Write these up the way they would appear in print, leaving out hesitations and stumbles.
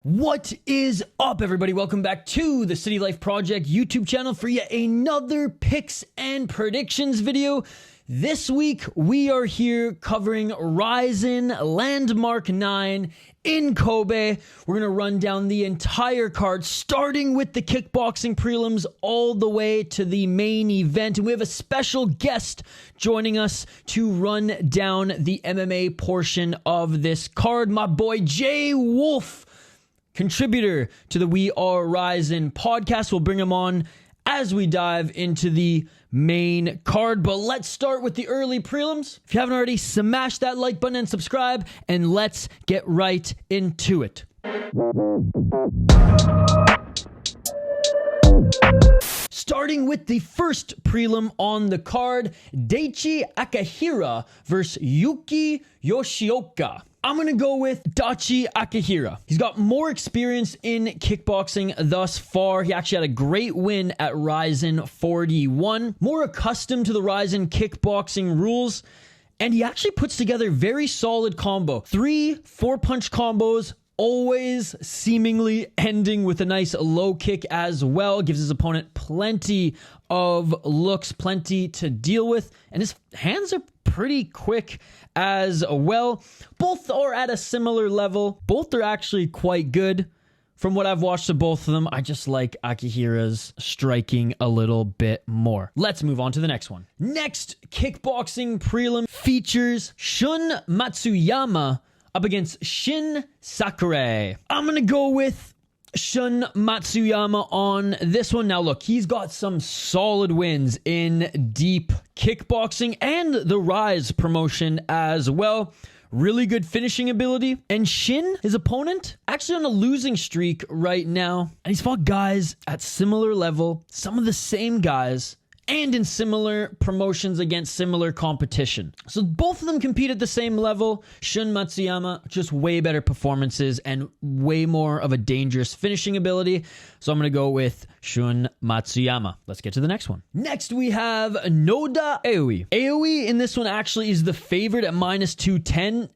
What is up, everybody? Welcome back to the City Life Project YouTube channel for yet another picks and predictions video. This week, we are here covering RIZIN Landmark 9 in Kobe. We're going to run down the entire card, starting with the kickboxing prelims all the way to the main event. And we have a special guest joining us to run down the MMA portion of this card. My boy, Jay Wolf, contributor to the We Are RIZIN podcast. We'll bring him on as we dive into the main card. But let's start with the early prelims. If you haven't already, smash that like button and subscribe, and let's get right into it. Starting with the first prelim on the card, Daichi Akihira versus Yuki Yoshioka. I'm going to go with Daichi Akihira. He's got more experience in kickboxing thus far. He actually had a great win at RIZIN 41. More accustomed to the RIZIN kickboxing rules. And he actually puts together very solid combo. 3 4-punch combos, always seemingly ending with a nice low kick as well. Gives his opponent plenty of looks, plenty to deal with. And his hands are pretty quick as well. Both are at a similar level. Both are actually quite good. From what I've watched of both of them, I just like Akihira's striking a little bit more. Let's move on to the next one. Next kickboxing prelim features Shun Matsuyama up against Shin Sakurai. I'm going to go with Shun Matsuyama on this one. Now look, he's got some solid wins in deep kickboxing and the Rise promotion as well. Really good finishing ability. And Shin, his opponent, actually on a losing streak right now. And he's fought guys at similar level, some of the same guys, and in similar promotions against similar competition. So both of them compete at the same level. Shun Matsuyama, just way better performances and way more of a dangerous finishing ability. So I'm going to go with Shun Matsuyama. Let's get to the next one. Next, we have Noda Inoue. Inoue in this one actually is the favorite at minus 210.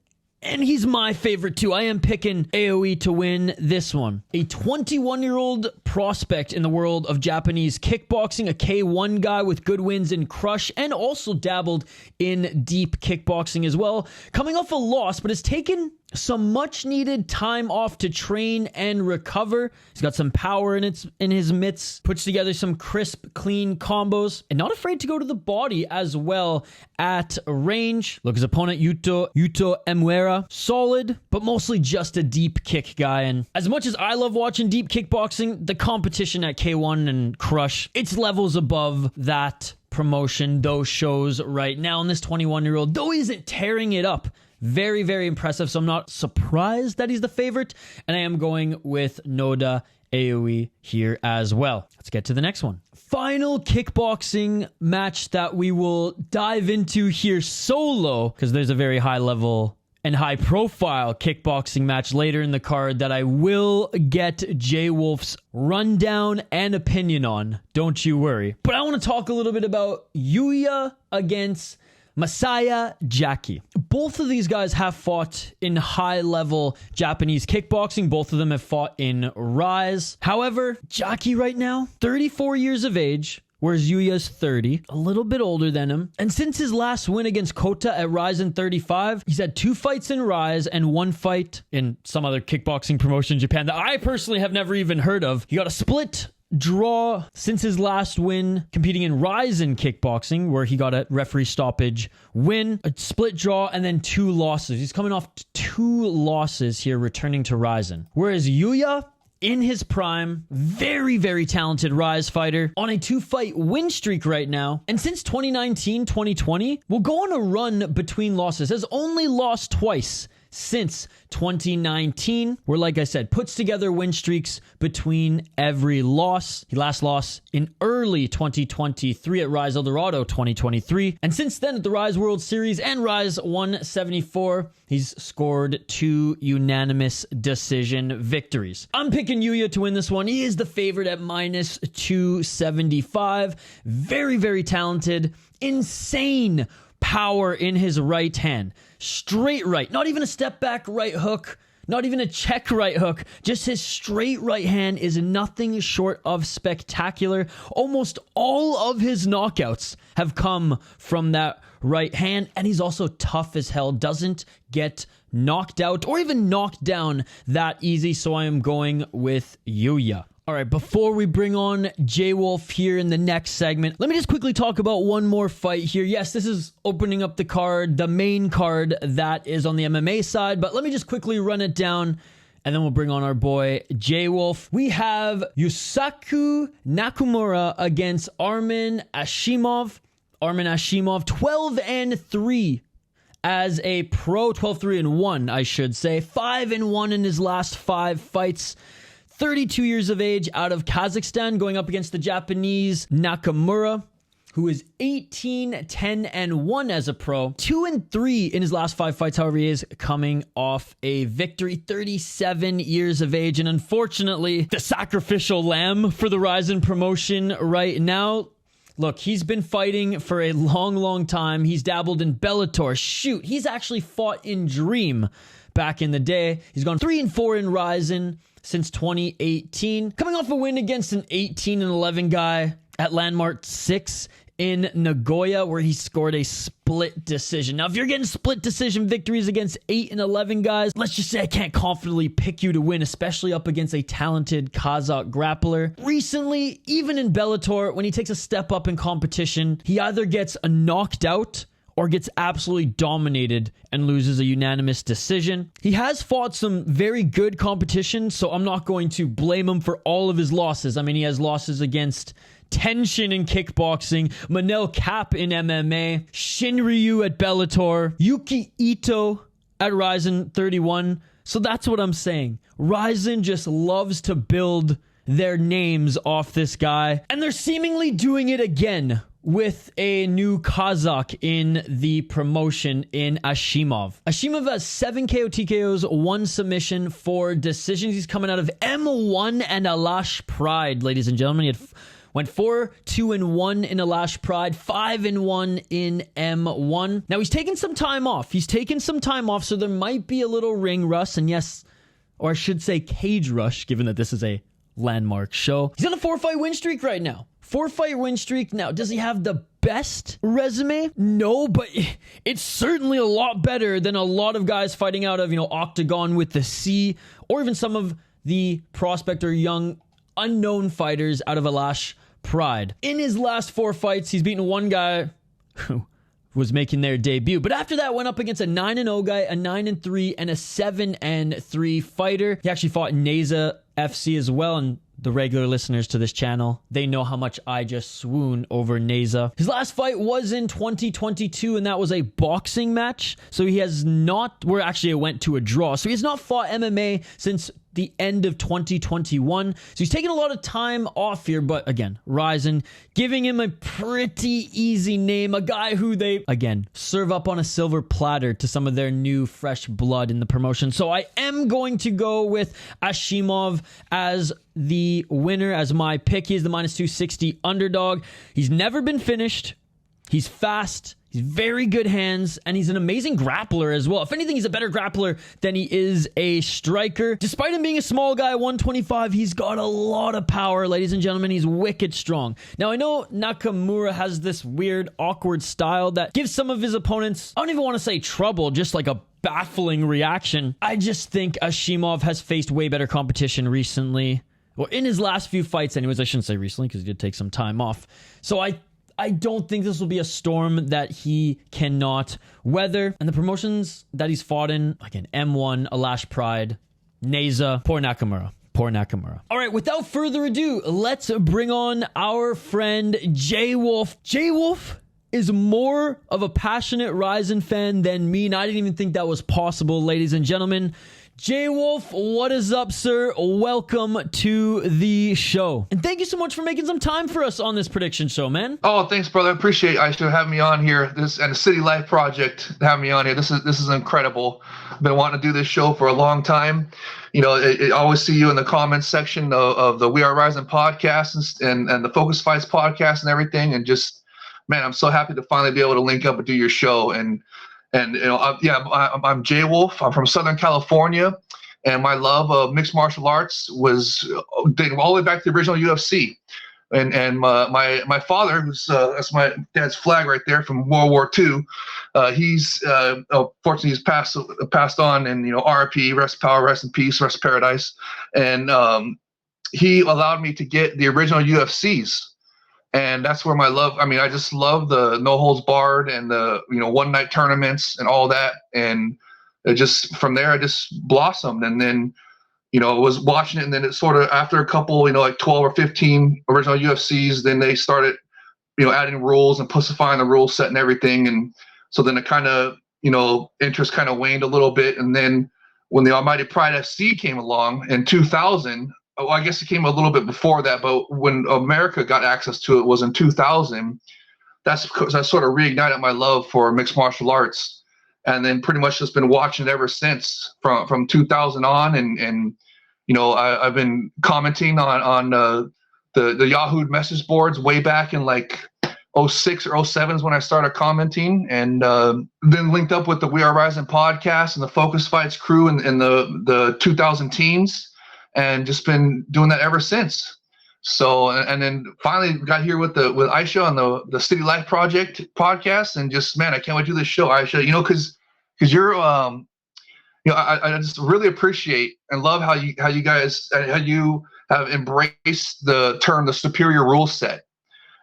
And he's my favorite too. I am picking Inoue to win this one. A 21-year-old prospect in the world of Japanese kickboxing, a K1 guy with good wins in Crush, and also dabbled in deep kickboxing as well. Coming off a loss, but has taken some much-needed time off to train and recover. He's got some power in his mitts, puts together some crisp, clean combos, and not afraid to go to the body as well at range. Look, his opponent, Yuta Emura, solid, but mostly just a deep kick guy. And as much as I love watching deep kickboxing, the competition at K1 and Crush, it's levels above that promotion, those shows right now. And this 21-year-old, though he isn't tearing it up, very, very impressive. So I'm not surprised that he's the favorite. And I am going with Noda Inoue here as well. Let's get to the next one. Final kickboxing match that we will dive into here solo, because there's a very high level and high profile kickboxing match later in the card that I will get Jay Wolf's rundown and opinion on. Don't you worry. But I want to talk a little bit about Yuya against Masaya Jaki. Both of these guys have fought in high-level Japanese kickboxing. Both of them have fought in Rise. However, Jaki right now, 34 years of age, whereas Yuya's 30, a little bit older than him. And since his last win against Kota at RIZIN 35, he's had 2 fights in Rise and 1 fight in some other kickboxing promotion in Japan that I personally have never even heard of. He got a split draw since his last win competing in RIZIN kickboxing, where he got a referee stoppage win, a split draw, and then 2 losses. He's coming off 2 losses here, returning to RIZIN. Whereas Yuya, in his prime, very, very talented Rise fighter, on a 2-fight win streak right now. And since 2019-2020, will go on a run between losses. Has only lost twice since 2019, where, like I said, puts together win streaks between every loss. He last lost in early 2023 at Rise Eldorado 2023. And since then, at the Rise World Series and Rise 174, he's scored 2 unanimous decision victories. I'm picking Yuya to win this one. He is the favorite at minus 275. Very, very talented. Insane power in his right hand. Straight right. Not even a step back right hook. Not even a check right hook. Just his straight right hand is nothing short of spectacular. Almost all of his knockouts have come from that right hand. And he's also tough as hell. Doesn't get knocked out or even knocked down that easy. So I am going with Yuya. All right, before we bring on J-Wolf here in the next segment, let me just quickly talk about one more fight here. Yes, this is opening up the card, the main card that is on the MMA side, but let me just quickly run it down, and then we'll bring on our boy J-Wolf. We have Yusaku Nakamura against Armin Ashimov. Armin Ashimov, 12-3 as a pro, 12-3-1, I should say. 5-1 in his last 5 fights. 32 years of age, out of Kazakhstan, going up against the Japanese Nakamura, who is 18-10-1 as a pro. 2-3 in his last 5 fights, however, he is coming off a victory. 37 years of age, and unfortunately, the sacrificial lamb for the RIZIN promotion right now. Look, he's been fighting for a long, long time. He's dabbled in Bellator. Shoot, he's actually fought in Dream back in the day. He's gone 3-4 in RIZIN since 2018. Coming off a win against an 18-11 guy at Landmark 6 in Nagoya, where he scored a split decision. Now, if you're getting split decision victories against 8-11 guys, let's just say I can't confidently pick you to win, especially up against a talented Kazakh grappler. Recently, even in Bellator, when he takes a step up in competition, he either gets knocked out or gets absolutely dominated and loses a unanimous decision. He has fought some very good competition, so I'm not going to blame him for all of his losses. I mean, he has losses against Tenshin in kickboxing, Manel Cap in MMA, Shinryu at Bellator, Yuki Ito at RIZIN 31. So that's what I'm saying. RIZIN just loves to build their names off this guy, and they're seemingly doing it again with a new Kazakh in the promotion in Ashimov. Ashimov has 7 KO TKOs, 1 submission, 4 decisions. He's coming out of M1 and Alash Pride, ladies and gentlemen. He went 4-2-1 in Alash Pride, 5-1 in M1. Now, he's taken some time off. So there might be a little ring rust, and yes, or I should say cage rush, given that this is a Landmark show. He's on a 4-fight win streak right now. 4-fight win streak. Now, does he have the best resume? No, but it's certainly a lot better than a lot of guys fighting out of, Octagon with the C, or even some of the prospect or young unknown fighters out of Alash Pride. In his last 4 fights, he's beaten one guy who was making their debut. But after that, went up against a 9-0 guy, a 9-3, and a 7-3 fighter. He actually fought Neza FC as well, and the regular listeners to this channel, they know how much I just swoon over Neza. His last fight was in 2022, and that was a boxing match. So he has not, it went to a draw. So he has not fought MMA since the end of 2021. So he's taking a lot of time off here, but again, RIZIN giving him a pretty easy name, a guy who they, again, serve up on a silver platter to some of their new fresh blood in the promotion. So I am going to go with Ashimov as the winner, as my pick. He's the -260 underdog. He's never been finished. He's fast. He's very good hands, and he's an amazing grappler as well. If anything, he's a better grappler than he is a striker. Despite him being a small guy, 125, he's got a lot of power, ladies and gentlemen. He's wicked strong. Now, I know Nakamura has this weird, awkward style that gives some of his opponents, I don't even want to say trouble, just like a baffling reaction. I just think Ashimov has faced way better competition recently. Well, in his last few fights anyways. I shouldn't say recently because he did take some time off. So I don't think this will be a storm that he cannot weather. And the promotions that he's fought in, again, M1, Alash Pride, Neza, poor Nakamura. Poor Nakamura. All right, without further ado, let's bring on our friend J-Wolf. J-Wolf is more of a passionate RIZIN fan than me, and I didn't even think that was possible, ladies and gentlemen. J-Wolf, what is up, sir? Welcome to the show. And thank you so much for making some time for us on this prediction show, man. Oh, thanks, brother. I appreciate you having me on here. This and the City Life Project having me on here. This is incredible. I've been wanting to do this show for a long time. I always see you in the comments section of the We Are RIZIN podcast and the Focus Fights podcast and everything. And just, man, I'm so happy to finally be able to link up and do your show. And I'm J-Wolf. I'm from Southern California, And my love of mixed martial arts was dating all the way back to the original UFC. And my father, who's that's my dad's flag right there from World War II. He's fortunately he's passed on, and RIP, rest power, rest in peace, rest paradise. And he allowed me to get the original UFCs, and that's where my love. I mean, I just love the no holds barred and the one night tournaments and all that. And it just from there I just blossomed, and then. Was watching it, and then it sort of after a couple, like 12 or 15 original UFCs, then they started, adding rules and pussifying the rule set and everything. And so then it kind of, interest kind of waned a little bit. And then when the Almighty Pride FC came along in 2000, well, I guess it came a little bit before that, but when America got access to it was in 2000. That sort of reignited my love for mixed martial arts. And then pretty much just been watching it ever since from 2000 on. And I've been commenting on the Yahoo message boards way back in like 06 or 07 is when I started commenting. And then linked up with the We Are RIZIN podcast and the Focus Fights crew and the 2000 teams. And just been doing that ever since. So, and then finally got here with Aisha on the City Life Project podcast, and just, man, I can't wait to do this show, Aisha, because you're, I just really appreciate and love how you guys, how you have embraced the term, the superior rule set.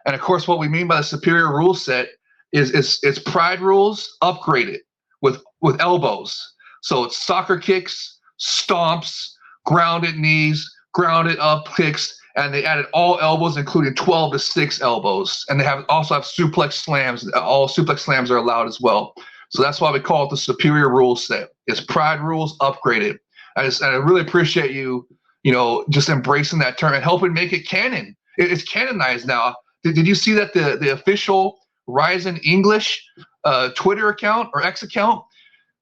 And of course, what we mean by the superior rule set is it's pride rules upgraded with elbows. So it's soccer kicks, stomps, grounded knees, grounded up kicks, and they added all elbows, including 12 to 6 elbows. And they also have suplex slams. All suplex slams are allowed as well. So that's why we call it the superior rule set. It's pride rules upgraded. I really appreciate you, just embracing that term and helping make it canon. It's canonized now. Did you see that the official RIZIN English Twitter account or X account,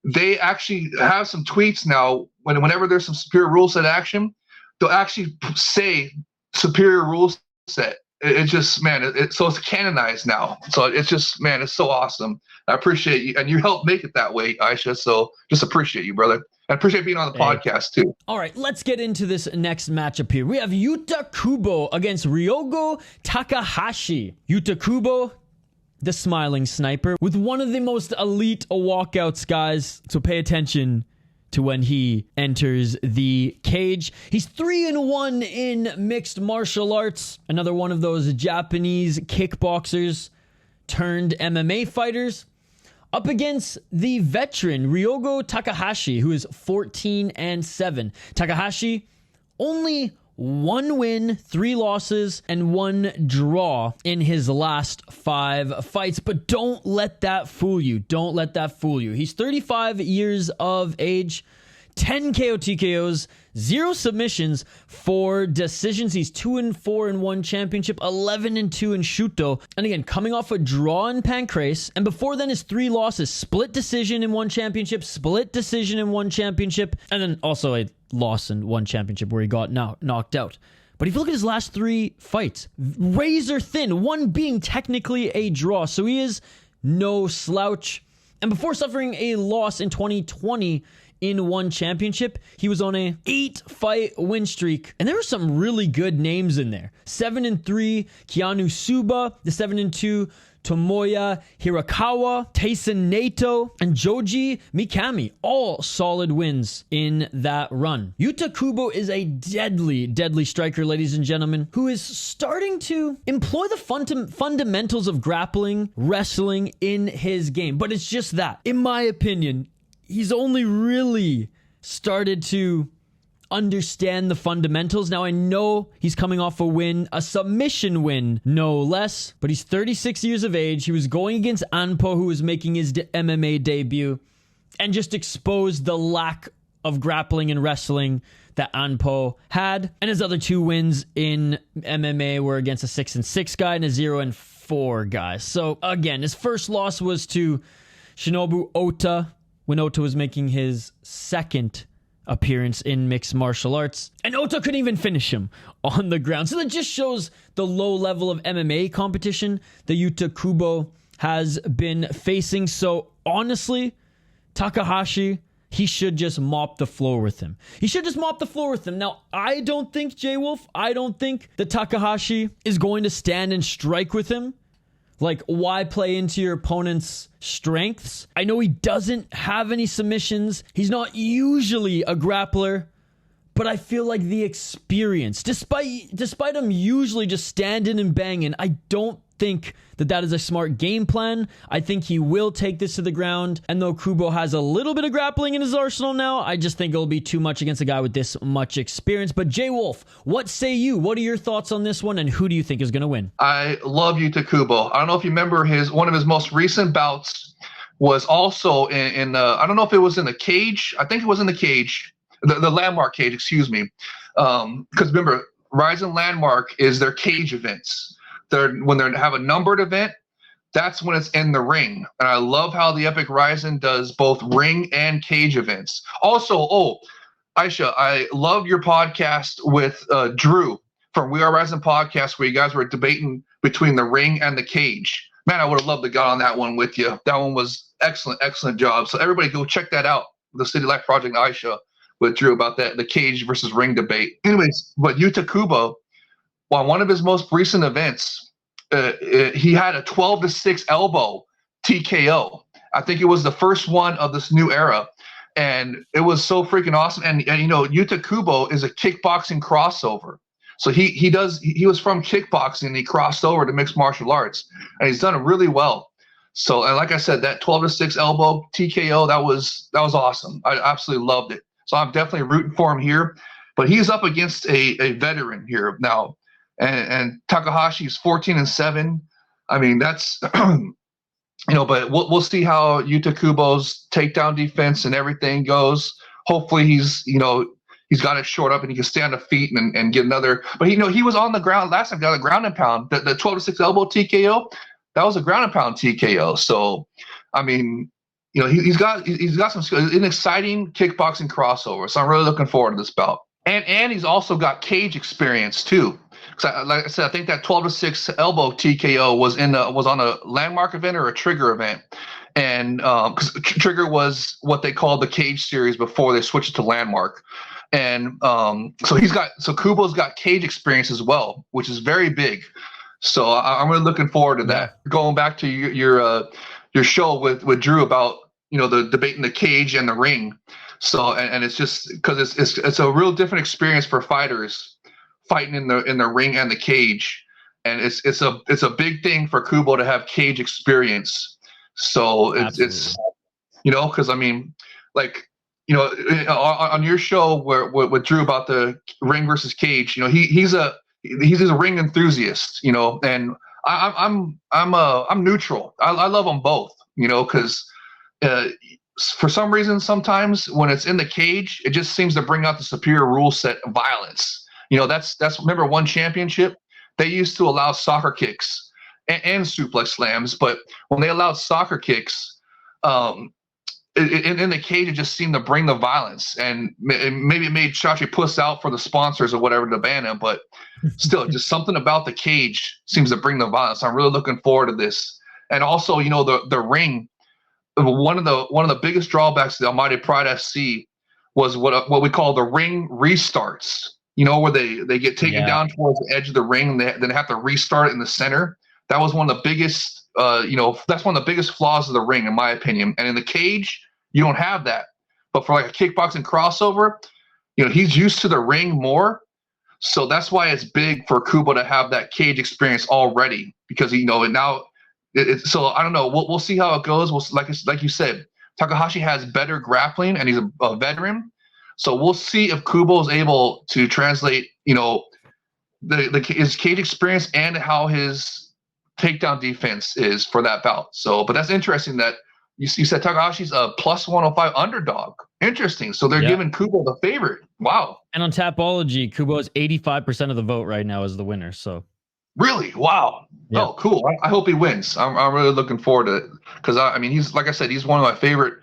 they actually have some tweets now whenever there's some superior rule set action, they'll actually say superior rules set. It just, man, so it's canonized now. So it's just, man, it's so awesome. I appreciate you, and you helped make it that way, Aisha. So just appreciate you, brother. I appreciate being on the podcast too. All right, let's get into this next matchup here. We have Yuta Kubo against Hyogo Takahashi. Yuta Kubo, the smiling sniper, with one of the most elite walkouts, guys. So pay attention to when he enters the cage. He's 3-1 in mixed martial arts. Another one of those Japanese kickboxers turned MMA fighters. Up against the veteran Hyogo Takahashi, who is 14-7. Takahashi, only 1 win, 3 losses, and 1 draw in his last 5 fights. But don't let that fool you. Don't let that fool you. He's 35 years of age, 10 KO TKOs, 0 submissions, 4 decisions. He's 2-4 in 1 championship, 11-2 in Shuto. And again, coming off a draw in Pancrase. And before then, his 3 losses, split decision in 1 championship, split decision in 1 championship, and then also a loss in 1 championship where he got knocked out. But if you look at his last 3 fights, razor thin, 1 being technically a draw. So he is no slouch. And before suffering a loss in 2020 in 1 championship, he was on a 8-fight win streak. And there were some really good names in there. 7-3 Keanu Suba, the 7-2 Tomoya Hirakawa, Tayson Nato, and Joji Mikami. All solid wins in that run. Yuta Kubo is a deadly, deadly striker, ladies and gentlemen, who is starting to employ the fundamentals of grappling, wrestling in his game. But it's just that, in my opinion, he's only really started to understand the fundamentals. Now, I know he's coming off a win, a submission win, no less, but he's 36 years of age. He was going against Anpo, who was making his MMA debut, and just exposed the lack of grappling and wrestling that Anpo had. And his other 2 wins in MMA were against a 6-6 guy and a 0-4 guy. So again, his first loss was to Shinobu Ota, when Ota was making his 2nd appearance in mixed martial arts, and Ota couldn't even finish him on the ground. So that just shows the low level of MMA competition that Yuta Kubo has been facing. So honestly, Takahashi he should just mop the floor with him. Now, I don't think, J-Wolf, that Takahashi is going to stand and strike with him. Like, why play into your opponent's strengths? I know he doesn't have any submissions. He's not usually a grappler. But I feel like the experience, despite him usually just standing and banging, I don't think that is a smart game plan. I think he will take this to the ground. And though Kubo has a little bit of grappling in his arsenal now, I just think it'll be too much against a guy with this much experience. But J-Wolf, what say you? What are your thoughts on this one? And who do you think is going to win? I love Yuta Kubo. I don't know if you remember one of his most recent bouts was also in I don't know if it was in the cage. I think it was in the cage. The landmark cage, excuse me. Because remember, RIZIN landmark is their cage events. When they have a numbered event, that's when it's in the ring. And I love how the Epic RIZIN does both ring and cage events. Also, Aisha, I love your podcast with Drew from We Are RIZIN podcast, where you guys were debating between the ring and the cage. Man, I would have loved to get on that one with you. That one was excellent job. So everybody go check that out. The City Life Project, Aisha, with Drew about the cage versus ring debate. Anyways, but Yuta Kubo, on one of his most recent events, he had a 12-6 elbow TKO. I think it was the first one of this new era, and it was so freaking awesome. And you know, Yuta Kubo is a kickboxing crossover. So he was from kickboxing and he crossed over to mixed martial arts, and he's done it really well. So, and like I said, that 12-6 elbow TKO, that was awesome. I absolutely loved it. So I'm definitely rooting for him here, but he's up against a veteran here now, and Takahashi's 14-7. I mean, that's but we'll see how Yuta Kubo's takedown defense and everything goes. Hopefully he's got it short up and he can stay on the feet and get another. But he was on the ground last time, got a ground and pound. The 12-6 elbow TKO, that was a ground and pound TKO. So I mean, he's got some skills, an exciting kickboxing crossover. So I'm really looking forward to this bout. And he's also got cage experience too. Like I said, I think that 12-6 elbow TKO was on a landmark event or a trigger event. And because trigger was what they called the cage series before they switched it to landmark. And so Kubo's got cage experience as well, which is very big. So I'm really looking forward to that. Going back to your show with Drew about the debate in the cage and the ring. So and it's just because it's a real different experience for fighters fighting in the ring and the cage, and it's a big thing for Kubo to have cage experience. So it's because I mean, like on your show with Drew about the ring versus cage, he's a ring enthusiast, and I'm neutral. I love them both, because for some reason sometimes when it's in the cage, it just seems to bring out the superior rule set of violence. That's remember one championship, they used to allow soccer kicks and suplex slams, but when they allowed soccer kicks, in the cage, it just seemed to bring the violence, and maybe it made Chachi puss out for the sponsors or whatever to ban him, but still, just something about the cage seems to bring the violence. I'm really looking forward to this. And also, the ring, one of the biggest drawbacks to the Almighty Pride FC was what we call the ring restarts. Where they get taken down towards the edge of the ring, and then they have to restart it in the center. That was one of the biggest, that's one of the biggest flaws of the ring, in my opinion. And in the cage, you don't have that. But for like a kickboxing crossover, he's used to the ring more. So that's why it's big for Kubo to have that cage experience already, because now. So I don't know. We'll see how it goes. Like you said, Takahashi has better grappling, and he's a veteran. So we'll see if Kubo is able to translate, his cage experience and how his takedown defense is for that bout. So, but that's interesting that you said Takahashi's a plus 105 underdog. Interesting. So they're giving Kubo the favorite. Wow. And on Tapology, Kubo is 85% of the vote right now as the winner. So. Really? Wow. Yeah. Oh, cool. I hope he wins. I'm really looking forward to it, because he's, like I said, he's one of my favorite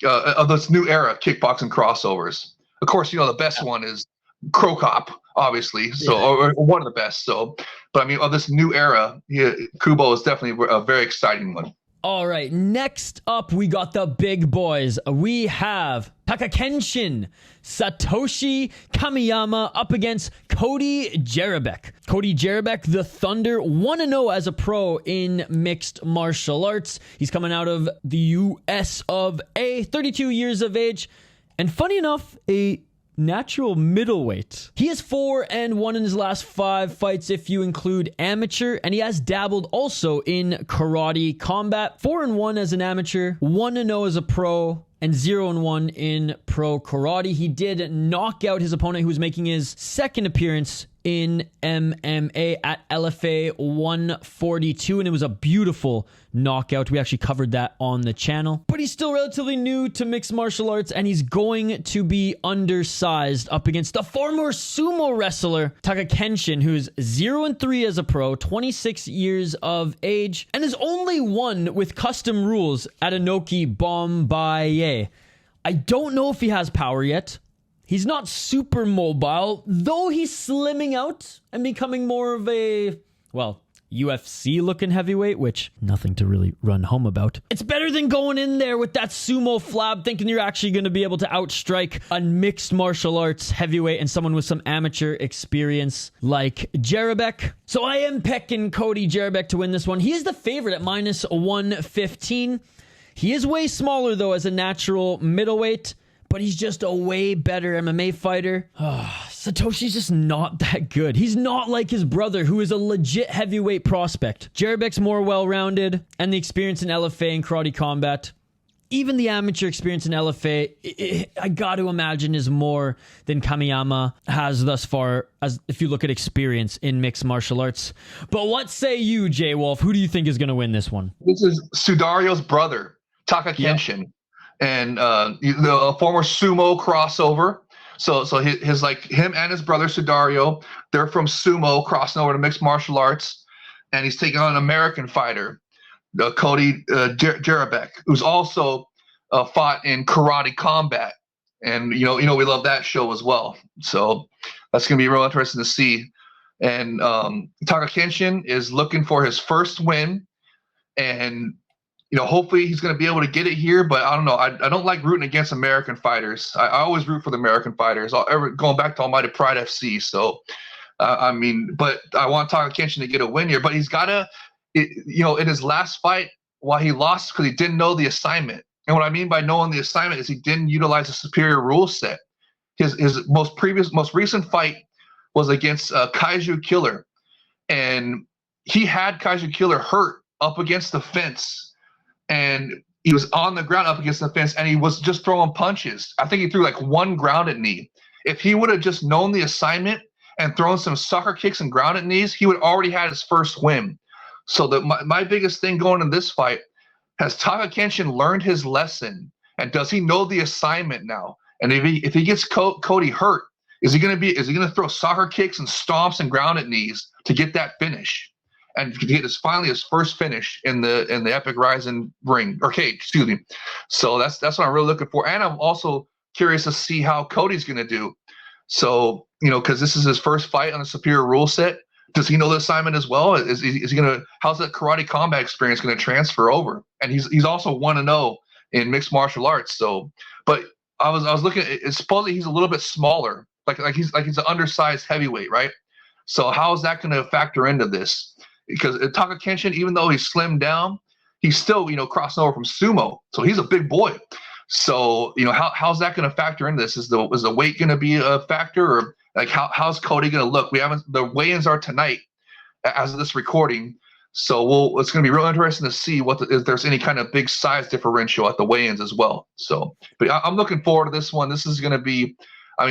of this new era kickboxing crossovers. Of course, the best one is Crow Cop, obviously. So, or one of the best. So, but of this new era, Kubo is definitely a very exciting one. All right, next up, we got the big boys. We have Takahashi Satoshi Kamiyama up against Cody Jerabek. Cody Jerabek, the Thunder, 1-0 as a pro in mixed martial arts. He's coming out of the US of A, 32 years of age, and funny enough, a natural middleweight. He is 4-1 in his last 5 fights if you include amateur, and he has dabbled also in karate combat. 4-1 as an amateur, 1-0 as a pro, and 0-1 in pro karate. He did knock out his opponent who was making his second appearance in MMA at LFA 142, and it was a beautiful knockout. We actually covered that on the channel. But he's still relatively new to mixed martial arts, and he's going to be undersized up against the former sumo wrestler Takahashi, who's 0-3 as a pro, 26 years of age, and has only won with custom rules at Inoue Bombaye. I don't know if he has power yet. He's not super mobile, though he's slimming out and becoming more of a, well, UFC-looking heavyweight, which nothing to really run home about. It's better than going in there with that sumo flab thinking you're actually going to be able to outstrike a mixed martial arts heavyweight and someone with some amateur experience like Jerabek. So I am picking Cody Jerabek to win this one. He is the favorite at minus 115. He is way smaller, though, as a natural middleweight, but he's just a way better MMA fighter. Satoshi's just not that good. He's not like his brother, who is a legit heavyweight prospect. Jerabek's more well-rounded, and the experience in LFA and karate combat, even the amateur experience in LFA, I got to imagine is more than Kamiyama has thus far, as if you look at experience in mixed martial arts. But what say you, J Wolf? Who do you think is going to win this one? This is Sudario's brother, Takahashi. Yep. And the former sumo crossover. So his like him and his brother Sudario, they're from sumo crossing over to mixed martial arts, and he's taking on an American fighter, Cody Jerabek, who's also fought in karate combat, and you know we love that show as well. So that's gonna be real interesting to see. And Takahashi is looking for his first win, and hopefully he's going to be able to get it here, but I don't know. I don't like rooting against American fighters. I always root for the American fighters, going back to Almighty Pride FC. So, but I want Takahashi to get a win here. But he's got to, in his last fight, while he lost because he didn't know the assignment. And what I mean by knowing the assignment is he didn't utilize a superior rule set. His most recent fight was against Kaiju Killer. And he had Kaiju Killer hurt up against the fence. And he was on the ground up against the fence, and he was just throwing punches. I think he threw like one grounded knee. If he would have just known the assignment and thrown some sucker kicks and grounded knees, he would already had his first win. So my biggest thing going in this fight, has Takahashi learned his lesson, and does he know the assignment now? And if he gets Cody hurt, is he going to throw soccer kicks and stomps and grounded knees to get that finish? And to get finally his first finish in the Epic RIZIN ring or cage, excuse me. So that's what I'm really looking for, and I'm also curious to see how Cody's going to do. So because this is his first fight on the superior rule set, does he know the assignment as well? Is he going to? How's that karate combat experience going to transfer over? And he's also 1-0 in mixed martial arts. So, but I was looking at supposedly he's a little bit smaller, like he's an undersized heavyweight, right? So how is that going to factor into this? Because Takahashi, even though he's slimmed down, he's still, crossing over from sumo. So he's a big boy. So, how's that going to factor into this? Is the weight going to be a factor, or like how's Cody going to look? The weigh-ins are tonight as of this recording. So it's going to be real interesting to see if there's any kind of big size differential at the weigh-ins as well. So, but I'm looking forward to this one. This is going to be,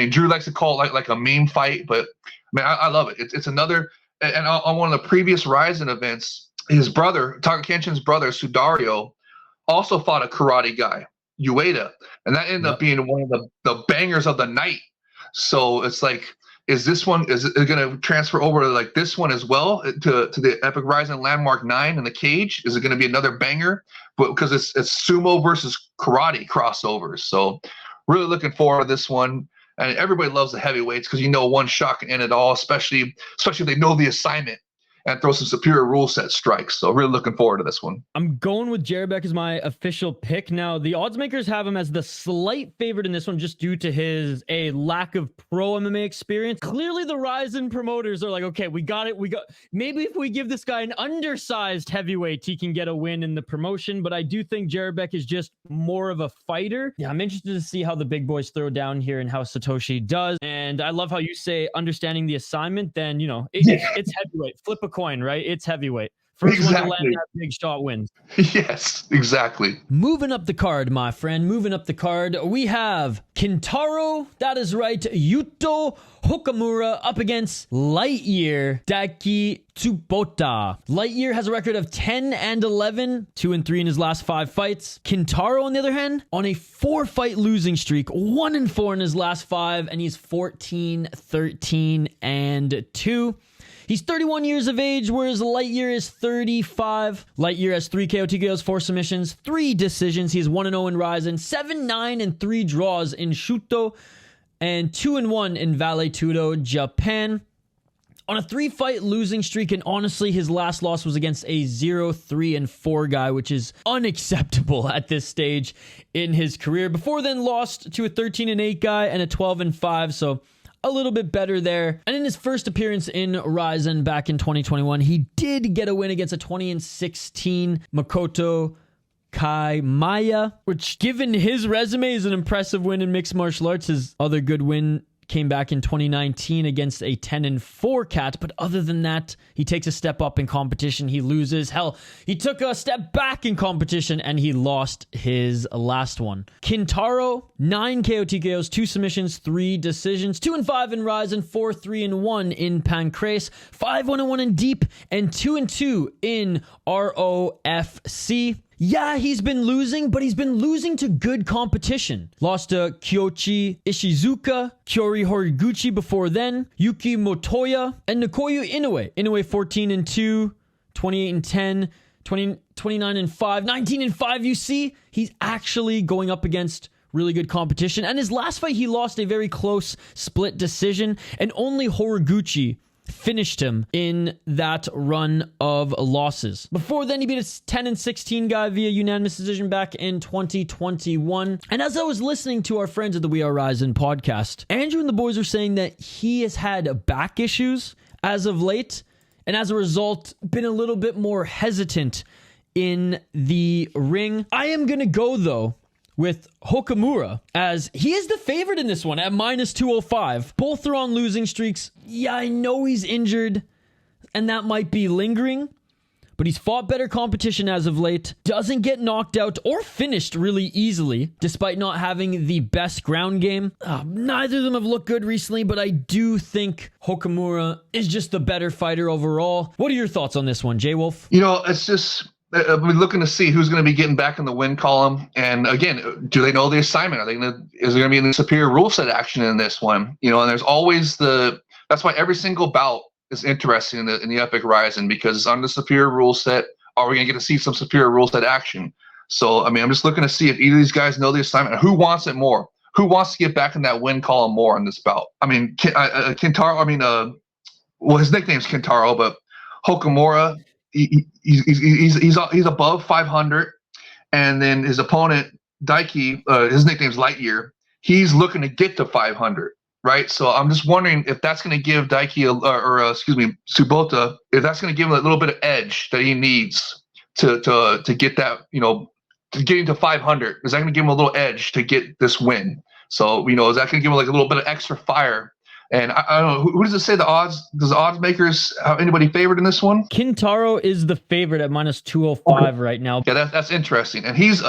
Drew likes to call it like a meme fight, but I love it. It's another. And on one of the previous RIZIN events, his brother, Takahashi's brother, Sudario, also fought a karate guy, Yuta. And that ended up being one of the bangers of the night. So it's like, is it going to transfer over to like this one as well, to the Epic RIZIN Landmark 9 in the cage? Is it going to be another banger? But because it's sumo versus karate crossovers. So really looking forward to this one. And everybody loves the heavyweights because one shot can end it all, especially if they know the assignment and throw some superior rule set strikes. So really looking forward to this one. I'm going with Jarabek as my official pick. Now, the odds makers have him as the slight favorite in this one just due to his lack of pro MMA experience. Clearly, the RIZIN promoters are like, okay, we got it. Maybe if we give this guy an undersized heavyweight, he can get a win in the promotion. But I do think Jarabek is just more of a fighter. Yeah, I'm interested to see how the big boys throw down here and how Satoshi does. And I love how you say understanding the assignment, then, it's heavyweight. Flip a coin, right? It's heavyweight. First one to land that big shot wins. Yes, exactly. Moving up the card, my friend. Moving up the card, we have Kintaro. That is right. Yuto Hokamura up against Lightyear Daiki Kubota. Lightyear has a record of 10-11, 2-3 in his last 5 fights. Kintaro, on the other hand, on a 4-fight losing streak, 1-4 in his last 5, and he's 14-13-2. He's 31 years of age, whereas Lightyear is 35. Lightyear has 3 KO, TKOs, 4 submissions, 3 decisions. He's 1-0 in RIZIN, 7-9 and 3 draws in Shuto, and 2-1 in Vale Tudo, Japan. On a 3-fight losing streak, and honestly, his last loss was against a 0-3-4 guy, which is unacceptable at this stage in his career. Before then, lost to a 13-8 guy and a 12-5, so a little bit better there. And in his first appearance in RIZIN back in 2021, he did get a win against a 20-16 Makoto Kaimaya, which, given his resume, is an impressive win in mixed martial arts. His other good win came back in 2019 against a 10-4 cat, but other than that, he takes a step up in competition, he loses. Hell, he took a step back in competition and he lost his last one. Kintaro, 9 KO TKOs, 2 submissions, 3 decisions, 2-5 in RIZIN, 4-3-1 in Pancrase, 5-1-1 in Deep, and 2-2 in ROFC. Yeah, he's been losing, but he's been losing to good competition. Lost to Kyoichi Ishizuka, Kyori Horiguchi before then, Yuki Motoya, and Nakoya Inoue. Inoue 14-2, 28-10, 29-5, 19-5. You see, he's actually going up against really good competition. And his last fight, he lost a very close split decision, and only Horiguchi finished him in that run of losses. Before then, he beat a 10-16 guy via unanimous decision back in 2021. And as I was listening to our friends at the We Are RIZIN podcast, Andrew and the boys were saying that he has had back issues as of late, and as a result, been a little bit more hesitant in the ring. I am going to go, though, with Hokamura, as he is the favorite in this one at -205. Both are on losing streaks. Yeah, I know he's injured, and that might be lingering, but he's fought better competition as of late. Doesn't get knocked out or finished really easily, despite not having the best ground game. Neither of them have looked good recently, but I do think Hokamura is just the better fighter overall. What are your thoughts on this one, J Wolf? It's just, we're looking to see who's going to be getting back in the win column. And again, do they know the assignment? Is there going to be any superior rule set action in this one? And there's always that's why every single bout is interesting in the Epic RIZIN, because it's on the superior rule set. Are we going to get to see some superior rule set action? So, I'm just looking to see if either of these guys know the assignment. Who wants it more? Who wants to get back in that win column more in this bout? Kintaro, his nickname's Kintaro, but Hokamura, he's above 500, and then his opponent Daiki, his nickname's Lightyear, he's looking to get to 500, right? So I'm just wondering if that's going to give Daiki Subota, if that's going to give him a little bit of edge that he needs to get that, to get into 500. Is that going to give him a little edge to get this win? So is that going to give him like a little bit of extra fire? And I don't know, who does it say the odds? Does the odds makers have anybody favored in this one? Kintaro is the favorite at -205 right now. Yeah, that's interesting. And he's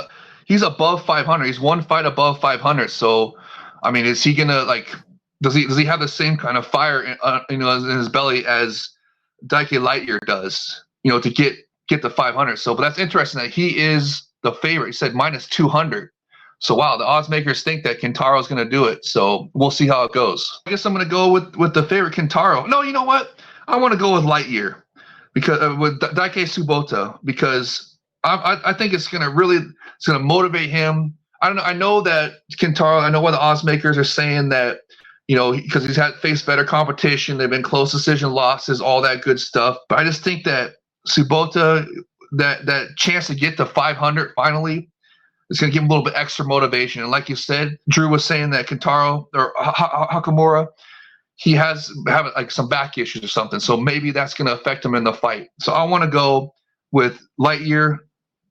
above 500. He's one fight above 500. So, is he gonna does he have the same kind of fire in his belly as Daiki Lightyear does? To get the 500. So, but that's interesting that he is the favorite. He said -200. So, wow, the odds makers think that Kintaro is going to do it. So we'll see how it goes. I guess I'm going to go with the favorite Kintaro. No, you know what? I want to go with Lightyear, because with Daiki Subota, because I think it's going to motivate him. I don't know. I know that Kintaro, I know why the odds makers are saying that because he's faced better competition. They've been close decision losses, all that good stuff. But I just think that Subota, that chance to get to 500 finally, is going to give him a little bit extra motivation. And like you said, Drew was saying that Kentaro or Nakamura, he has having like some back issues or something. So maybe that's going to affect him in the fight. So I want to go with Lightyear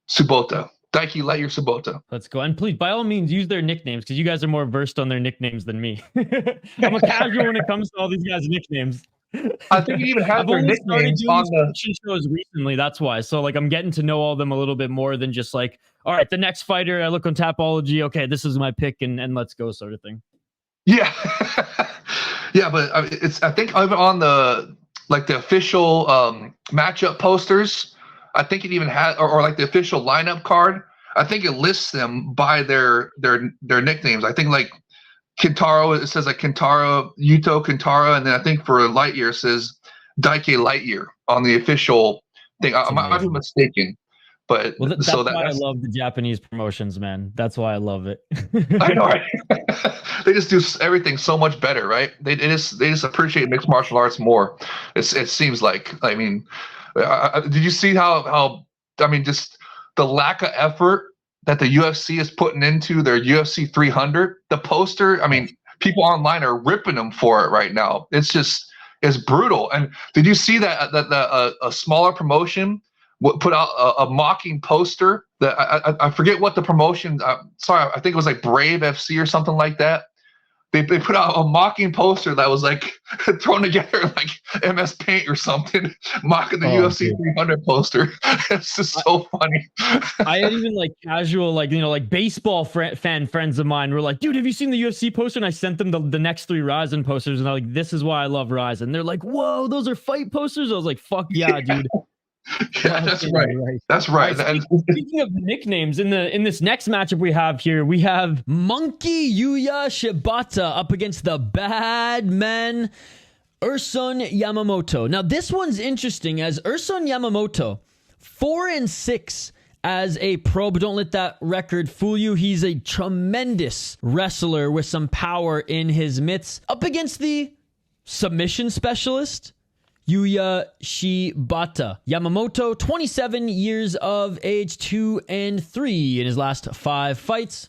Subota. Daiki Lightyear Subota. Let's go. And please, by all means, use their nicknames because you guys are more versed on their nicknames than me. I'm a casual when it comes to all these guys' nicknames. I think you even have their nicknames on the shows recently. That's why. So like, I'm getting to know all of them a little bit more than just like, all right, the next fighter. I look on Tapology. Okay, this is my pick, and let's go, sort of thing. Yeah, yeah, but I think even on the official matchup posters, I think it even had or like the official lineup card. I think it lists them by their nicknames. I think like Kentaro, it says like Kentaro, Yuto Kentaro, and then I think for Lightyear it says Daiki Lightyear on the official thing. I might be mistaken, but that's why I love the Japanese promotions, man. That's why I love it. I know, right? They just do everything so much better, right? They just appreciate mixed martial arts more. It seems like. I mean, did you see how just the lack of effort that the UFC is putting into their UFC 300? The poster, people online are ripping them for it right now. It's brutal. And did you see that a smaller promotion put out a mocking poster that I forget what the promotion, sorry, I think it was like Brave FC or something like that. They put out a mocking poster that was like thrown together like MS Paint or something, mocking the UFC 300 poster. It's just so funny. I had even like casual, like baseball fan friends of mine were like, dude, have you seen the UFC poster? And I sent them the next 3 RIZIN posters, and I'm like, this is why I love RIZIN. They're like, whoa, those are fight posters? I was like, fuck yeah, dude. Yeah, that's right. That's right. Right, speaking of nicknames, in this next matchup we have here, we have Monkey Yuya Shibata up against the bad man Ersun Yamamoto. Now this one's interesting, as Ersun Yamamoto 4-6 as a pro, but don't let that record fool you. He's a tremendous wrestler with some power in his mitts, up against the submission specialist Yuya Shibata. Yamamoto, 27 years of age, 2-3 in his last 5 fights.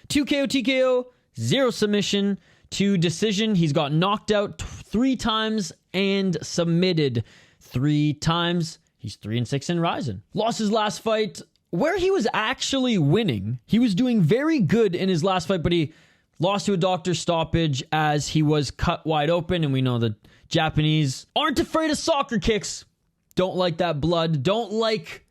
2 KO, TKO, 0 submission, 2 decision. He's got knocked out 3 times and submitted 3 times. He's 3-6 in RIZIN. Lost his last fight where he was actually winning. He was doing very good in his last fight, but he lost to a doctor stoppage as he was cut wide open, and we know that Japanese aren't afraid of soccer kicks. Don't like that blood. Don't like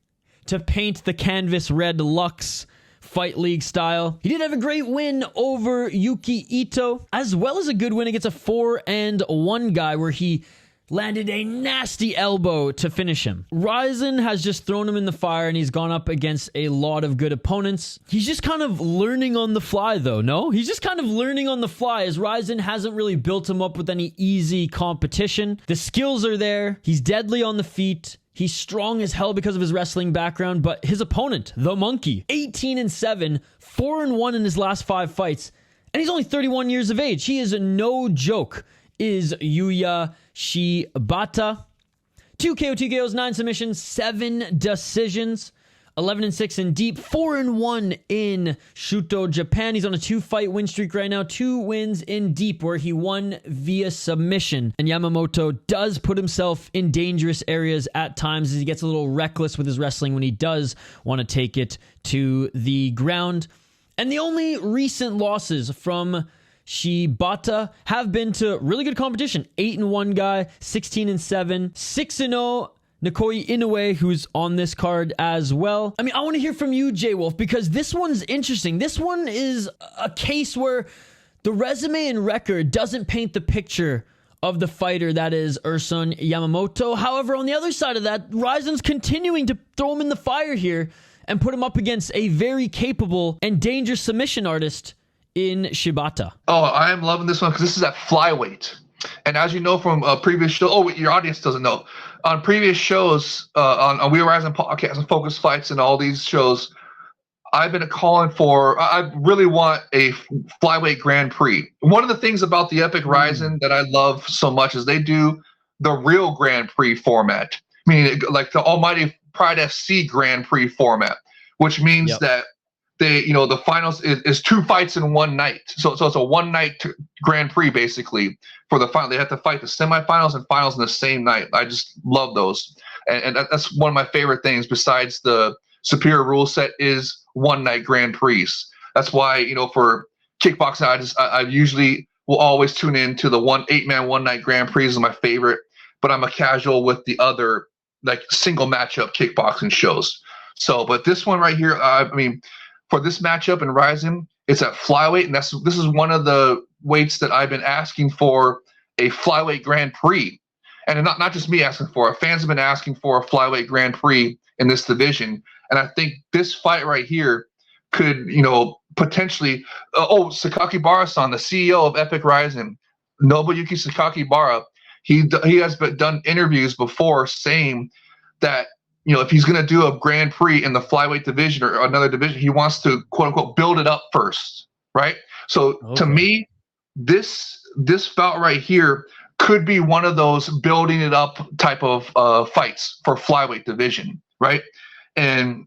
to paint the canvas red Lux Fight League style. He did have a great win over Yuki Ito, as well as a good win against a 4-1 guy where he landed a nasty elbow to finish him. RIZIN has just thrown him in the fire, and he's gone up against a lot of good opponents. He's just kind of learning on the fly, though, no? He's just kind of learning on the fly, as RIZIN hasn't really built him up with any easy competition. The skills are there. He's deadly on the feet. He's strong as hell because of his wrestling background, but his opponent, the Monkey, 18-7, 4-1 in his last 5 fights, and he's only 31 years of age. He is no joke, is Yuya Shibata. 2 KO, 2 KOs, 9 submissions, 7 decisions, 11-6 in deep, 4-1 in Shuto, Japan. He's on a 2-fight win streak right now, 2 wins in deep where he won via submission. And Yamamoto does put himself in dangerous areas at times as he gets a little reckless with his wrestling when he does want to take it to the ground. And the only recent losses from Shibata have been to really good competition. 8-1 guy, 16-7, 6-0 Naoki Inoue, who's on this card as well. I want to hear from you, J-Wolf, because this one's interesting. This one is a case where the resume and record doesn't paint the picture of the fighter that is Ersun Yamamoto. However, on the other side of that, RIZIN's continuing to throw him in the fire here and put him up against a very capable and dangerous submission artist in Shibata. Oh, I am loving this one because this is at flyweight. And as you know from a previous show, your audience doesn't know. On previous shows, on We Rise and Podcast and Focus Fights and all these shows, I've been calling for. I really want a flyweight Grand Prix. One of the things about the Epic RIZIN that I love so much is they do the real Grand Prix format, meaning like the almighty Pride FC Grand Prix format, which means that they, the finals is 2 fights in one night. So it's a one night Grand Prix basically for the final. They have to fight the semifinals and finals in the same night. I just love those, and that's one of my favorite things. Besides the superior rule set is one night Grand Prix. That's why for kickboxing, I usually will always tune in to the 8-man one night Grand Prix is my favorite. But I'm a casual with the other like single matchup kickboxing shows. So, but this one right here, for this matchup in RIZIN, it's at flyweight, and this is one of the weights that I've been asking for a flyweight Grand Prix, and not just me asking for it. Fans have been asking for a flyweight Grand Prix in this division, and I think this fight right here could, potentially. Sakakibara-san, the CEO of Epic RIZIN, Nobuyuki Sakakibara. He has done interviews before saying that if he's going to do a Grand Prix in the flyweight division or another division, he wants to quote unquote build it up first, right? So to me, this bout right here could be one of those building it up type of fights for flyweight division, right? And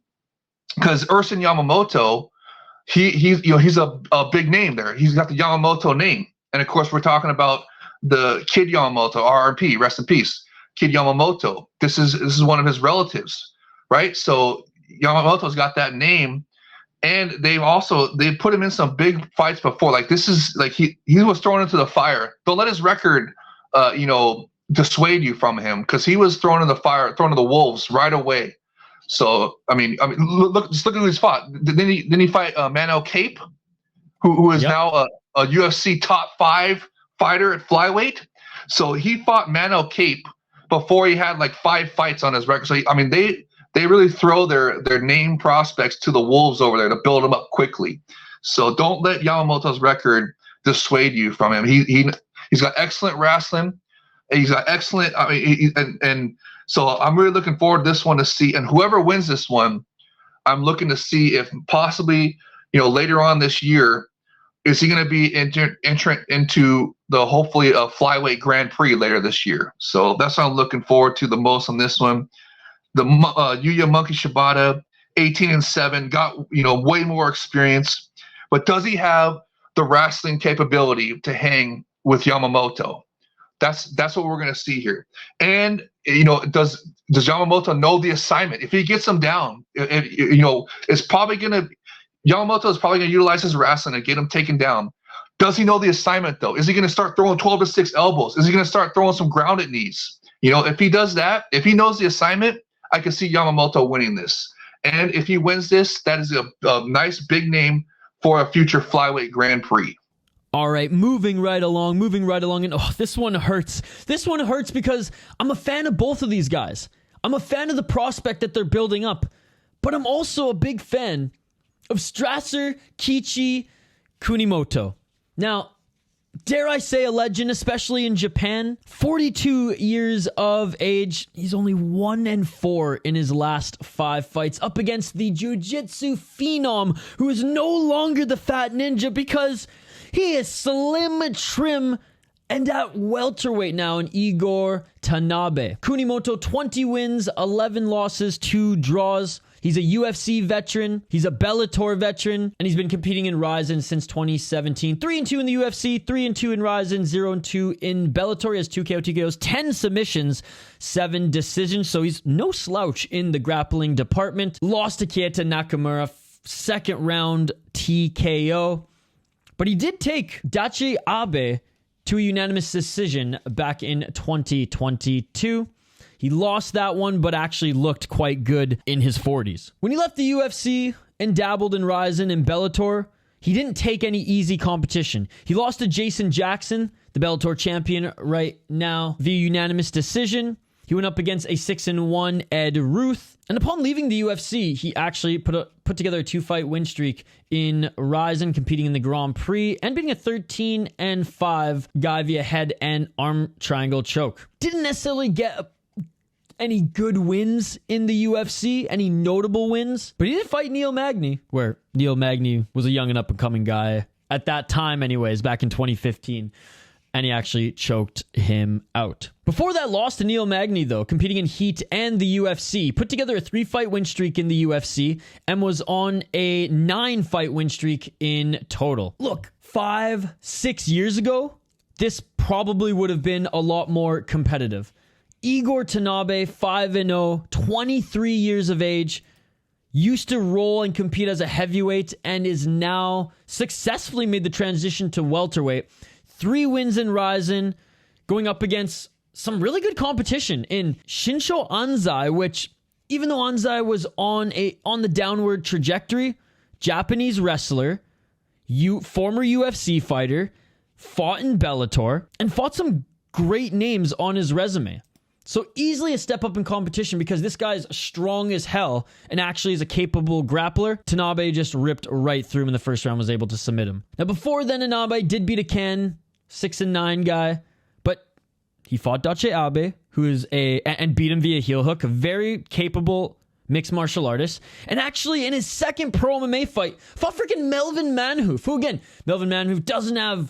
because Ersin Yamamoto, he's a big name there. He's got the Yamamoto name, and of course we're talking about the Kid Yamamoto, RRP, rest in peace, Kid Yamamoto. This is one of his relatives, right? So Yamamoto's got that name, and they put him in some big fights before. Like this is like he was thrown into the fire. Don't let his record, dissuade you from him, because he was thrown in the fire, thrown to the wolves right away. So look at who he's fought. Then he fight Mano Cape, who is now a UFC top 5 fighter at flyweight. So he fought Mano Cape before he had like 5 fights on his record. So they really throw their name prospects to the wolves over there to build them up quickly. So don't let Yamamoto's record dissuade you from him. He's got excellent wrestling. He's got excellent. And so I'm really looking forward to this one to see. And whoever wins this one, I'm looking to see if possibly later on this year, is he going to be entrant into the hopefully a flyweight Grand Prix later this year? So that's what I'm looking forward to the most on this one. The Yuya Monkey Shibata, 18-7, got way more experience, but does he have the wrestling capability to hang with Yamamoto? That's what we're going to see here. And does Yamamoto know the assignment? If he gets him down, it's probably going to. Yamamoto is probably going to utilize his wrestling and get him taken down. Does he know the assignment, though? Is he going to start throwing 12-6 elbows? Is he going to start throwing some grounded knees? If he does that, if he knows the assignment, I can see Yamamoto winning this. And if he wins this, that is a nice big name for a future flyweight Grand Prix. All right, moving right along. And this one hurts. This one hurts because I'm a fan of both of these guys. I'm a fan of the prospect that they're building up. But I'm also a big fan of Strasser Kichi Kunimoto. Now, dare I say a legend, especially in Japan. 42 years of age. He's only 1-4 in his last 5 fights up against the jiu-jitsu phenom who is no longer the fat ninja because he is slim, trim, and at welterweight now in Igor Tanabe. Kunimoto, 20 wins, 11 losses, 2 draws. He's a UFC veteran, he's a Bellator veteran, and he's been competing in RIZIN since 2017. 3-2 in the UFC, 3-2 in RIZIN, 0-2 in Bellator. He has 2 KO, 2 KOs, 10 submissions, 7 decisions, so he's no slouch in the grappling department. Lost to Keita Nakamura, second round TKO. But he did take Dachi Abe to a unanimous decision back in 2022. He lost that one, but actually looked quite good in his 40s. When he left the UFC and dabbled in RIZIN and Bellator, he didn't take any easy competition. He lost to Jason Jackson, the Bellator champion right now, via unanimous decision. He went up against a 6-1 Ed Ruth. And upon leaving the UFC, he actually put together a 2-fight win streak in RIZIN, competing in the Grand Prix, and beating a 13-5 guy via head and arm triangle choke. Didn't necessarily get any good wins in the UFC, any notable wins, but he did fight Neil Magny, where Neil Magny was a young and up-and-coming guy at that time anyways, back in 2015, and he actually choked him out. Before that loss to Neil Magny, though, competing in Heat and the UFC, put together a 3-fight win streak in the UFC and was on a 9-fight win streak in total. Look, 5-6 years ago, this probably would have been a lot more competitive. Igor Tanabe, 5-0, 23 years of age, used to roll and compete as a heavyweight and is now successfully made the transition to welterweight. 3 wins in RIZIN, going up against some really good competition in Shinsho Anzai, which, even though Anzai was on the downward trajectory, Japanese wrestler, former UFC fighter, fought in Bellator, and fought some great names on his resume. So easily a step up in competition because this guy's strong as hell and actually is a capable grappler. Tanabe just ripped right through him in the first round, was able to submit him. Now before then, Tanabe did beat a Ken, 6-9 guy, but he fought Dache Abe, who is and beat him via heel hook, a very capable mixed martial artist. And actually in his second pro MMA fight, fought freaking Melvin Manhoef, who again, Melvin Manhoef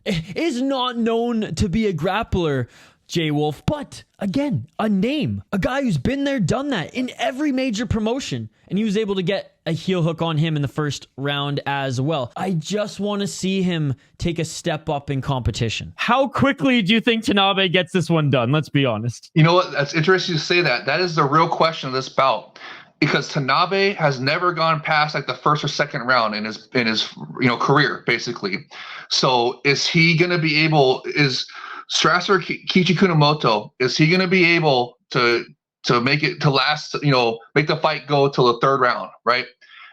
is not known to be a grappler, J-Wolf, but again, a name, a guy who's been there, done that in every major promotion, and he was able to get a heel hook on him in the first round as well. I just want to see him take a step up in competition. How quickly do you think Tanabe gets this one done? Let's be honest. You know what? That's interesting to say that. That is the real question of this bout, because Tanabe has never gone past like the first or second round in his career, basically. So is he going to be able? Is Strasser Kichi Kunimoto, is he going to be able to make it to last, make the fight go till the third round, right?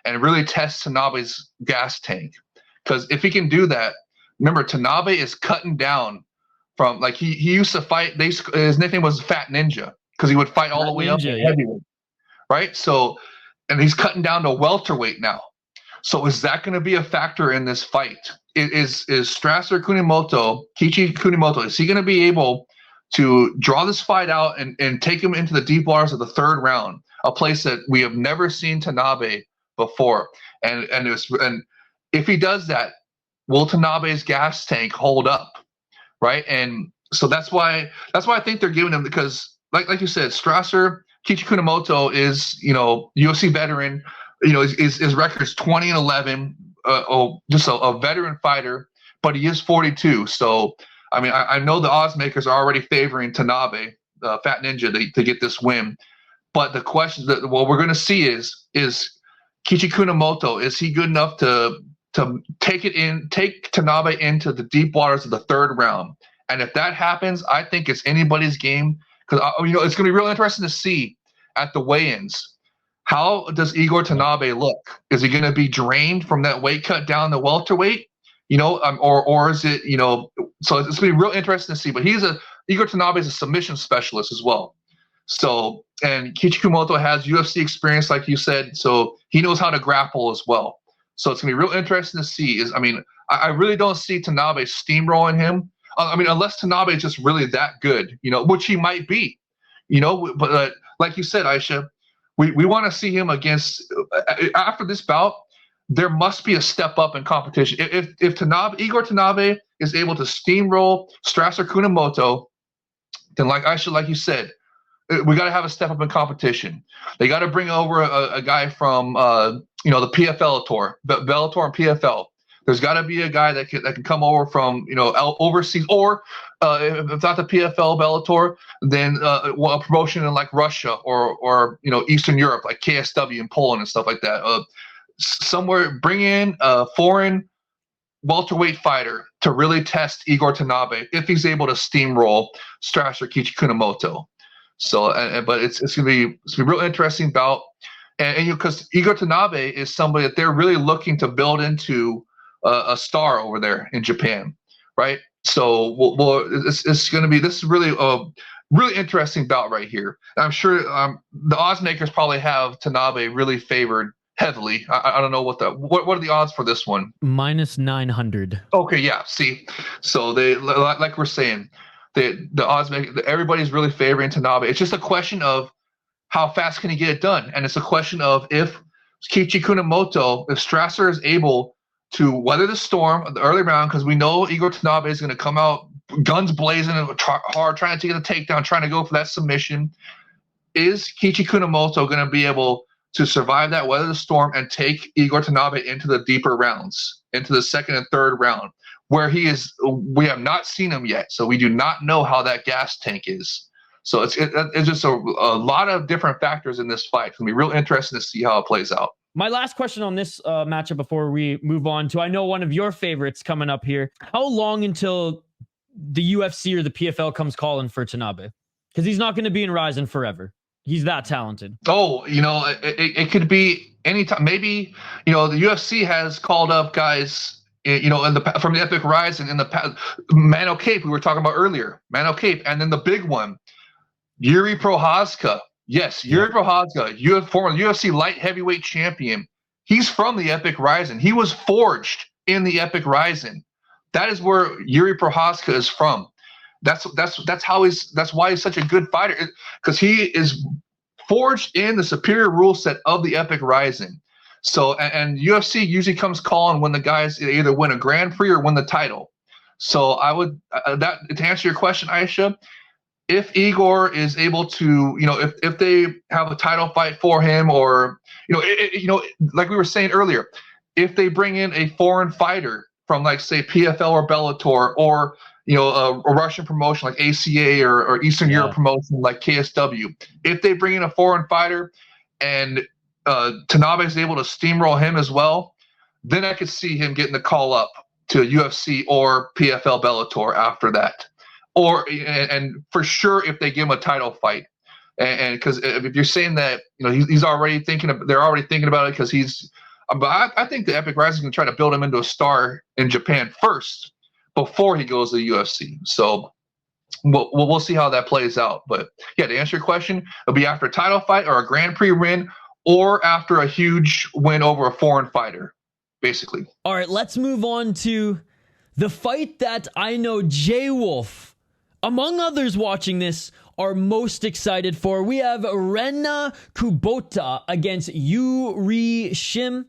And really test Tanabe's gas tank? Because if he can do that, remember, Tanabe is cutting down from, like, he used to fight, his nickname was Fat Ninja because he would fight all the way up to heavyweight, right? So, and he's cutting down to welterweight now. So is that going to be a factor in this fight? Is Strasser Kunimoto, Kichi Kunimoto, is he going to be able to draw this fight out and take him into the deep waters of the third round, a place that we have never seen Tanabe before? And if he does that, will Tanabe's gas tank hold up, right? And so that's why I think they're giving him, because like you said, Strasser Kichi Kunimoto is UFC veteran. His record is 20-11. Just a veteran fighter, but he is 42. So, I mean, I know the odds makers are already favoring Tanabe, Fat Ninja, to get this win. But the question that what we're going to see is Kichi Kunimoto, is he good enough to take Tanabe into the deep waters of the third round? And if that happens, I think it's anybody's game, because it's going to be real interesting to see at the weigh-ins. How does Igor Tanabe look? Is he going to be drained from that weight cut down to welterweight? Or is it, so it's going to be real interesting to see. But Igor Tanabe is a submission specialist as well. So, and Kichi Kunimoto has UFC experience, like you said, so he knows how to grapple as well. So it's going to be real interesting to see. I really don't see Tanabe steamrolling him. Unless Tanabe is just really that good, which he might be, but like you said, Aisha, we want to see him against, after this bout, there must be a step up in competition. If Igor Tanabe is able to steamroll Strasser Kunimoto, then like you said, we got to have a step up in competition. They got to bring over a guy from the PFL tour, Bellator and PFL. There's got to be a guy that can come over from overseas, or if not the PFL Bellator, then a promotion in like Russia or Eastern Europe, like KSW in Poland and stuff like that. Somewhere, bring in a foreign welterweight fighter to really test Igor Tanabe if he's able to steamroll Strasser Kichi Kunimoto. So, but it's gonna be a real interesting bout, and because Igor Tanabe is somebody that they're really looking to build into a star over there in Japan, right? So it's going to be, this is really a really interesting bout right here. And I'm sure the odds makers probably have Tanabe really favored heavily. I don't know what are the odds for this one? -900. Okay, yeah. See, so they, like we're saying, the odds everybody's really favoring Tanabe. It's just a question of how fast can he get it done, and it's a question of if Kiichi Kunimoto, if Strasser is able to weather the storm of the early round, because we know Igor Tanabe is going to come out guns blazing and hard, trying to get a takedown, trying to go for that submission. Is Kiichi Kunimoto going to be able to survive that, weather the storm, and take Igor Tanabe into the deeper rounds, into the second and third round, where he is? We have not seen him yet, so we do not know how that gas tank is. So it's just a lot of different factors in this fight. It's going to be real interesting to see how it plays out. My last question on this matchup before we move on to, I know one of your favorites coming up here. How long until the UFC or the PFL comes calling for Tanabe? Because he's not going to be in RIZIN forever. He's that talented. Oh, it could be anytime. Maybe, the UFC has called up guys, from the Epic RIZIN in the past. Mano Cape, we were talking about earlier. Mano Cape. And then the big one, Yuri Prochazka. Yes, Yuri Prochazka, former UFC light heavyweight champion. He's from the Epic RIZIN. He was forged in the Epic RIZIN. That is where Yuri Prochazka is from. That's why he's such a good fighter, because he is forged in the superior rule set of the Epic RIZIN. So, and UFC usually comes calling when the guys either win a Grand Prix or win the title. So I would to answer your question, Aisha, if Igor is able to, if they have a title fight for him, or like we were saying earlier, if they bring in a foreign fighter from, like, say, PFL or Bellator, or a Russian promotion like ACA or Eastern Europe promotion like KSW, if they bring in a foreign fighter and Tanabe is able to steamroll him as well, then I could see him getting the call up to UFC or PFL Bellator after that. And for sure, if they give him a title fight, and because if you're saying that, he's already they're already thinking about it, because but I think the Epic RIZIN is going to try to build him into a star in Japan first before he goes to the UFC. So we'll see how that plays out. But yeah, to answer your question, it'll be after a title fight or a Grand Prix win, or after a huge win over a foreign fighter, basically. All right, let's move on to the fight that I know Jay Wolf, among others watching this, are most excited for. We have Rena Kubota against Yuri Shim.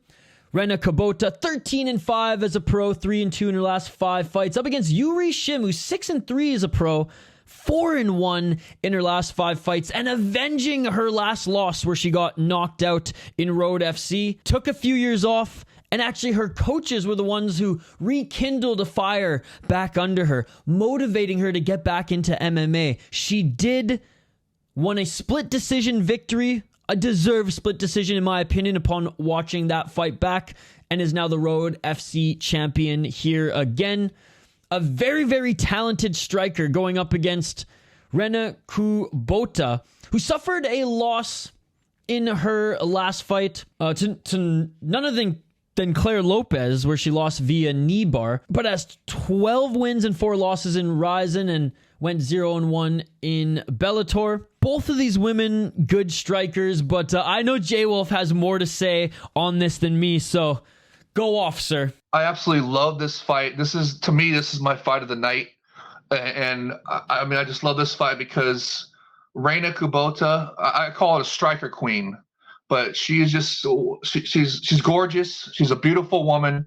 Rena Kubota, 13-5 as a pro, 3-2 in her last 5 fights, up against Yuri Shim, who's 6-3 as a pro, 4-1 in her last 5 fights, and avenging her last loss where she got knocked out in Road FC. Took a few years off, and actually her coaches were the ones who rekindled a fire back under her, motivating her to get back into MMA. She did won a split decision victory, a deserved split decision in my opinion, upon watching that fight back, and is now the Road FC champion here again. A very, very talented striker going up against Rena Kubota, who suffered a loss in her last fight to none other than Claire Lopez, where she lost via knee bar, but has 12 wins and 4 losses in RIZIN and went 0-1 in Bellator. Both of these women, good strikers, but I know Jay Wolf has more to say on this than me, so go off, sir. I absolutely love this fight. This is my fight of the night. And I just love this fight because Rena Kubota, I call it a striker queen, but she is just she's gorgeous. She's a beautiful woman.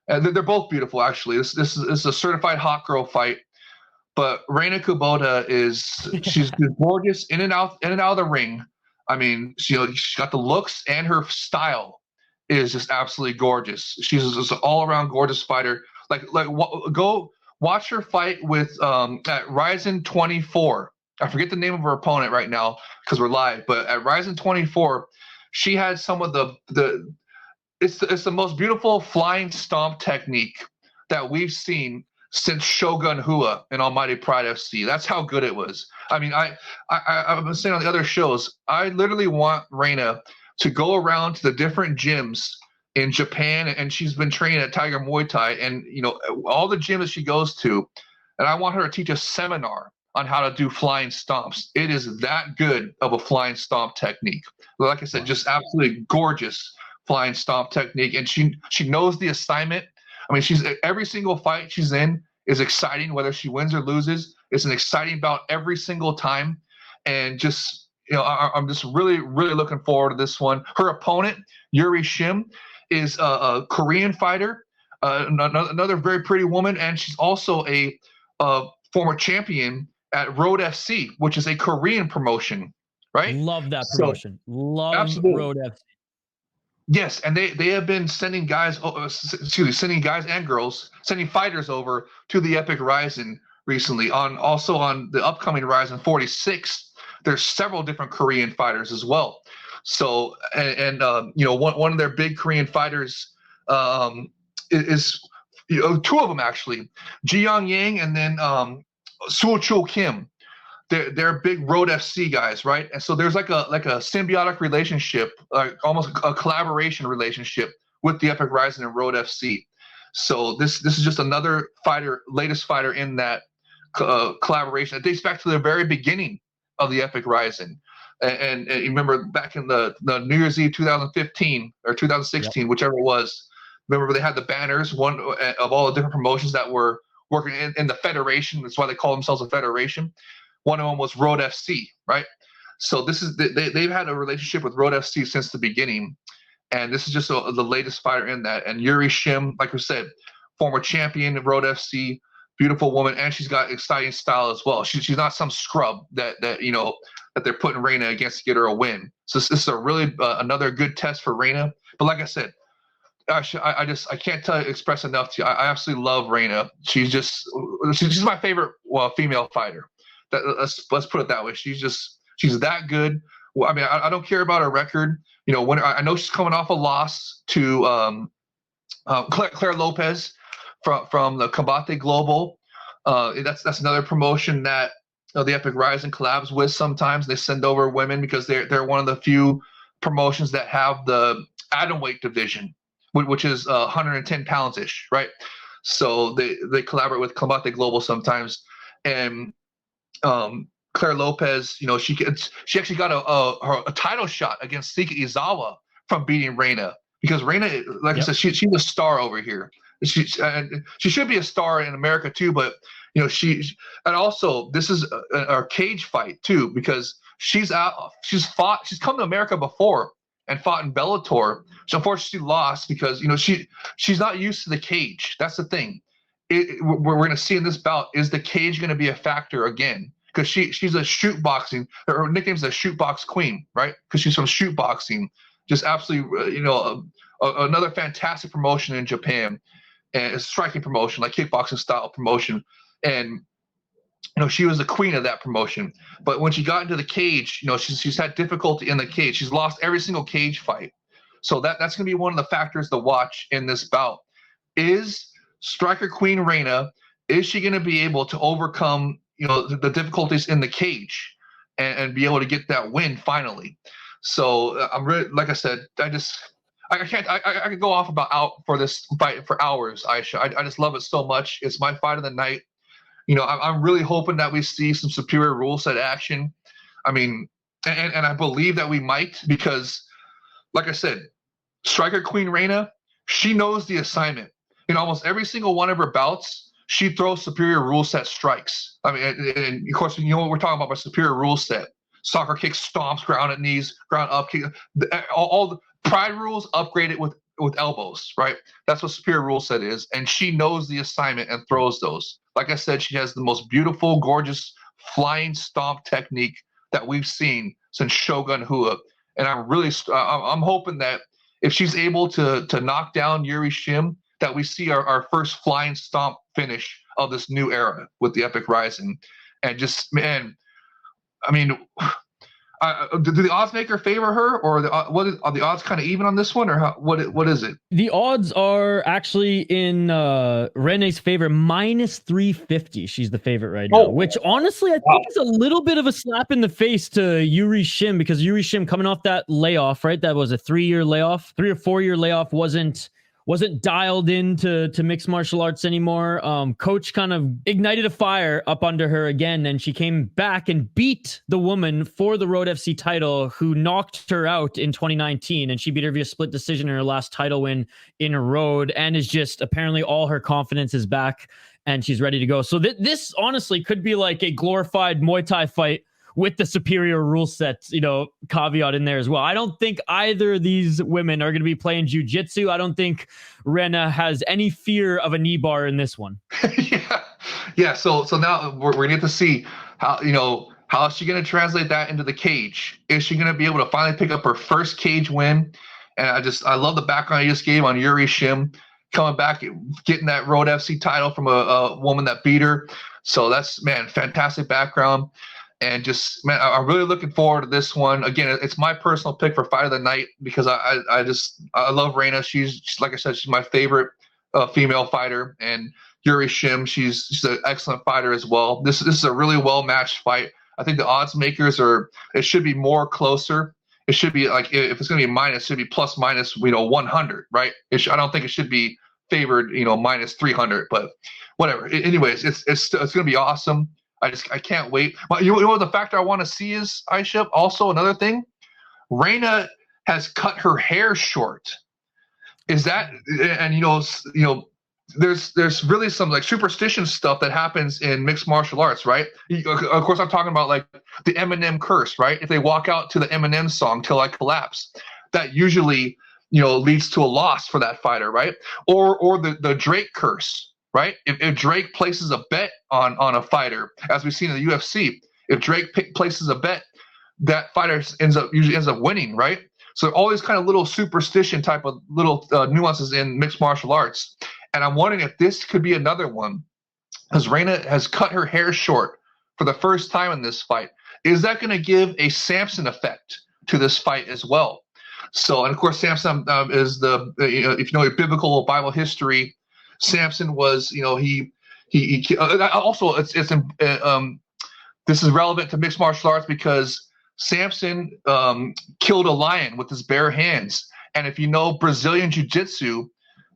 And they're both beautiful, actually. This is a certified hot girl fight. But Rena Kubota she's gorgeous in and out of the ring. I mean, she's got the looks, and her style is just absolutely gorgeous. She's just an all-around gorgeous fighter. Go watch her fight with at RIZIN 24. I forget the name of her opponent right now because we're live, but at RIZIN 24, she had some of it's the most beautiful flying stomp technique that we've seen since Shogun Hua in Almighty Pride FC. That's how good it was. I mean, I've been saying on the other shows, I literally want Rena to go around to the different gyms in Japan, and she's been training at Tiger Muay Thai, and all the gyms she goes to, and I want her to teach a seminar on how to do flying stomps. It is that good of a flying stomp technique. Like I said, just absolutely gorgeous flying stomp technique, and she knows the assignment. I mean, she's every single fight she's in is exciting, whether she wins or loses. It's an exciting bout every single time. And just, I'm just really, really looking forward to this one. Her opponent, Yuri Shim, is a Korean fighter, another very pretty woman. And she's also a former champion at Road FC, which is a Korean promotion, right? Love that promotion. Love Road FC. Yes, and they have been sending guys, sending guys and girls, sending fighters over to the Epic RIZIN recently. Also on the upcoming RIZIN 46, there's several different Korean fighters as well. So, one of their big Korean fighters is two of them actually, Ji Young Yang and then Soo Chul Kim. They're big Road FC guys, right? And so there's like a symbiotic relationship, almost a collaboration relationship with the Epic RIZIN and Road FC. So this is just another latest fighter in that collaboration. It dates back to the very beginning of the Epic RIZIN. And you remember back in the New Year's Eve 2015 or 2016, yep. Whichever it was. Remember they had the banners, one of all the different promotions that were working in the federation. That's why they call themselves a federation. One of them was Road FC, right? So they've had a relationship with Road FC since the beginning, and this is just the latest fighter in that. And Yuri Shim, like we said, former champion of Road FC, beautiful woman, and she's got exciting style as well. She's not some scrub that they're putting Rena against to get her a win. So this is a really another good test for Rena. But like I said, I can't express enough to you. I absolutely love Rena. She's my favorite female fighter. Let's put it that way. She's that good. Well, I mean, I don't care about her record. When I know she's coming off a loss to Claire Lopez from the Combate Global. That's another promotion that the Epic RIZIN collabs with. Sometimes they send over women because they're one of the few promotions that have the atomweight division, which is 110 pounds ish, right? So they collaborate with Combate Global sometimes, and Claire Lopez, she actually got a title shot against Sika Izawa from beating Rena, because Rena, like I said, she's a star over here. She should be a star in America too, but and also this is a cage fight too, because she's come to America before and fought in Bellator. So unfortunately she lost because she's not used to the cage. That's the thing. We're going to see in this bout, is the cage going to be a factor again? Because she's a shoot boxing. Her nickname's a shoot box queen, right? Because she's from shoot boxing. Just absolutely, another fantastic promotion in Japan, and a striking promotion, like kickboxing style promotion. And she was the queen of that promotion. But when she got into the cage, she's had difficulty in the cage. She's lost every single cage fight. So that's going to be one of the factors to watch in this bout. Is Striker Queen Rena, is she going to be able to overcome the difficulties in the cage and be able to get that win finally? So I'm really, like I said, I could go off for this fight for hours, Aisha. I just love it so much. It's my fight of the night. I'm really hoping that we see some superior rule set action. I mean, and I believe that we might, because like I said, Striker Queen Rena, she knows the assignment. In almost every single one of her bouts, she throws superior rule set strikes. I mean, and of course, what we're talking about by superior rule set: soccer kick, stomps, ground at knees, ground up kick. All the pride rules upgraded with elbows, right? That's what superior rule set is, and she knows the assignment and throws those. Like I said, she has the most beautiful, gorgeous flying stomp technique that we've seen since Shogun Hua, and I'm hoping that if she's able to knock down Yuri Shim, that we see our first flying stomp finish of this new era with the Epic RIZIN. And just, man, I mean, do the odds maker favor her, or are the odds kind of even on this one, or what is it? The odds are actually in Rene's favor, minus 350. She's the favorite right now, which honestly I think is a little bit of a slap in the face to Yuri Shim, because Yuri Shim coming off that layoff, right? That was a 3-year layoff, 3 or 4 year layoff, wasn't dialed into mixed martial arts anymore. Coach kind of ignited a fire up under her again, and she came back and beat the woman for the Road FC title who knocked her out in 2019, and she beat her via split decision in her last title win in Road, and is just apparently all her confidence is back. and she's ready to go. So this honestly could be like a glorified Muay Thai fight with the superior rule set, caveat in there as well. I don't think either of these women are going to be playing jiu-jitsu. I don't think Rena has any fear of a knee bar in this one. Yeah. So now we're going to get to see how is she going to translate that into the cage? Is she going to be able to finally pick up her first cage win? And I love the background you just gave on Yuri Shim coming back, getting that Road FC title from a woman that beat her. So that's, man, fantastic background. And just, man, I'm really looking forward to this one. Again, it's my personal pick for fight of the night because I love Rena. She's like I said, she's my favorite female fighter. And Yuri Shim, she's an excellent fighter as well. This is a really well matched fight. I think the odds makers it should be more closer. It should be like, if it's going to be minus, it should be plus minus 100, right? I don't think it should be favored minus 300, but whatever. Anyways, it's going to be awesome. I can't wait. But you know what the factor I want to see is, Aisha, also another thing, Rena has cut her hair short. Is that, and there's really some like superstition stuff that happens in mixed martial arts, right? Of course, I'm talking about like the Eminem curse, right? If they walk out to the Eminem song "Till I Collapse," that usually leads to a loss for that fighter, right? Or the Drake curse. Right? If Drake places a bet on a fighter, as we've seen in the UFC, if Drake places a bet, that fighter usually ends up winning, right? So all these kind of little superstition type of little nuances in mixed martial arts. And I'm wondering if this could be another one, because Rena has cut her hair short for the first time in this fight. Is that going to give a Samson effect to this fight as well? So, and of course, Samson is if you know biblical Bible history, Samson was, he also this is relevant to mixed martial arts because Samson killed a lion with his bare hands. And if you know Brazilian jiu-jitsu,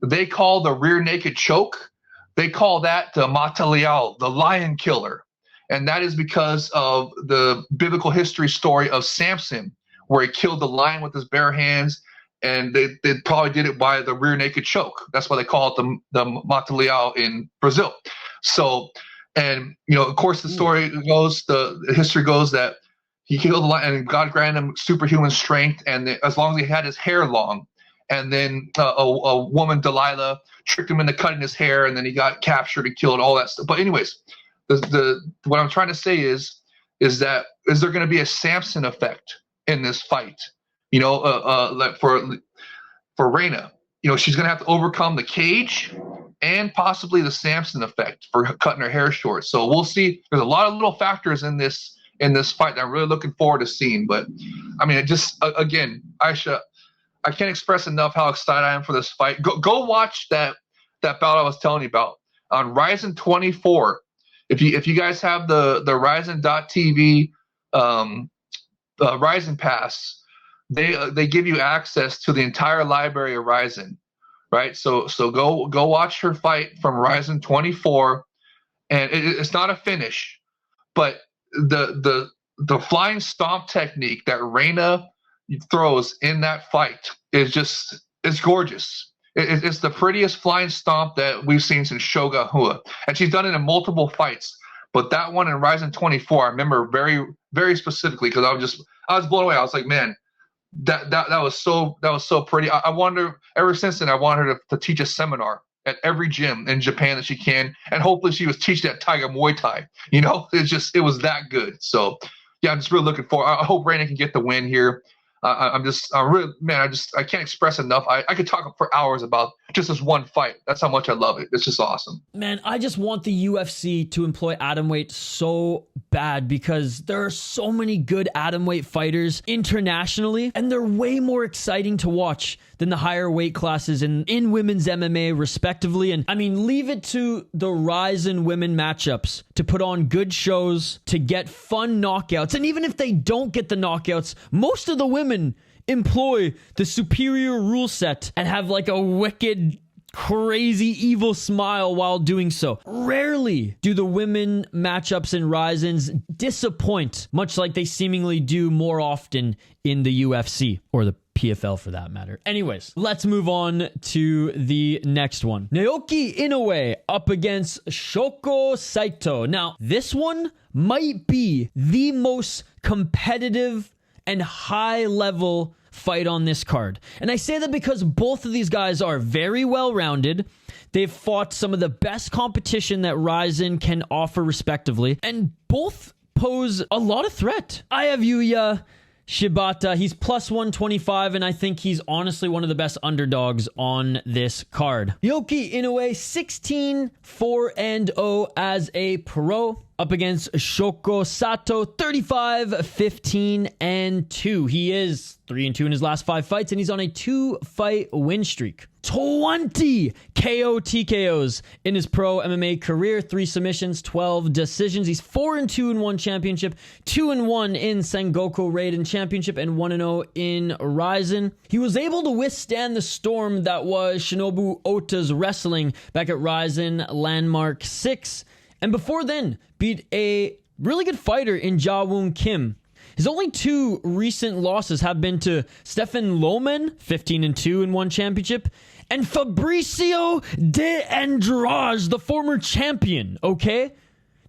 they call the rear naked choke, they call that the mata-leão, the lion killer. And that is because of the biblical history story of Samson, where he killed the lion with his bare hands. And they probably did it by the rear naked choke. That's why they call it the mata-leão in Brazil. So, and of course, the story goes, the history goes that he killed the lion, and God granted him superhuman strength, and as long as he had his hair long. And then a woman, Delilah, tricked him into cutting his hair, and then he got captured and killed, all that stuff. But anyways, what I'm trying to say is there going to be a Samson effect in this fight? Like for Rena, she's going to have to overcome the cage and possibly the Samson effect for cutting her hair short. So we'll see. There's a lot of little factors in this fight that I'm really looking forward to seeing. But I mean, again, Aisha, I can't express enough how excited I am for this fight. Go watch that bout I was telling you about on RIZIN 24. If you guys have the RIZIN.TV RIZIN Pass, they give you access to the entire library of RIZIN, right? So go watch her fight from RIZIN 24, and it's not a finish, but the flying stomp technique that Rena throws in that fight is it's gorgeous. It's the prettiest flying stomp that we've seen since Shoga Hua, and she's done it in multiple fights. But that one in RIZIN 24, I remember very, very specifically because I was blown away. I was like, man, that was so pretty. I wonder, ever since then, I want her to teach a seminar at every gym in Japan that she can, and hopefully she was teaching at Tiger Muay Thai. It was that good. So yeah, I'm just really looking forward. I hope Rena can get the win here. I can't express enough. I could talk for hours about just this one fight. That's how much I love it. It's just awesome. Man, I just want the UFC to employ atomweight so bad because there are so many good atomweight fighters internationally, and they're way more exciting to watch than the higher weight classes in women's MMA respectively. And I mean, leave it to the RIZIN women matchups to put on good shows, to get fun knockouts. And even if they don't get the knockouts, most of the women employ the superior rule set and have like a wicked, crazy, evil smile while doing so. Rarely do the women matchups in RIZINs disappoint, much like they seemingly do more often in the UFC or the PFL for that matter. Anyways, let's move on to the next one. Naoki Inoue up against Shoko Sato. Now, this one might be the most competitive and high-level fight on this card. And I say that because both of these guys are very well-rounded. They've fought some of the best competition that RIZIN can offer respectively, and both pose a lot of threat. I have Yuya Shibata. He's plus 125, and I think he's honestly one of the best underdogs on this card. Naoki Inoue, 16-4-0 as a pro, up against Shoko Sato, 35-15-2. He is 3-2 in his last 5 fights, and he's on a 2-fight win streak. 20 KO TKOs in his pro MMA career, 3 submissions, 12 decisions. He's 4-2 in one championship, 2-1 in Sengoku Raiden Championship, and 1-0 in RIZIN. He was able to withstand the storm that was Shinobu Ota's wrestling back at RIZIN Landmark 6, and before then beat a really good fighter in Ja-Woon Kim. His only 2 recent losses have been to Stefan Loman, 15-2 in one championship, and Fabricio de Andrade, the former champion, okay?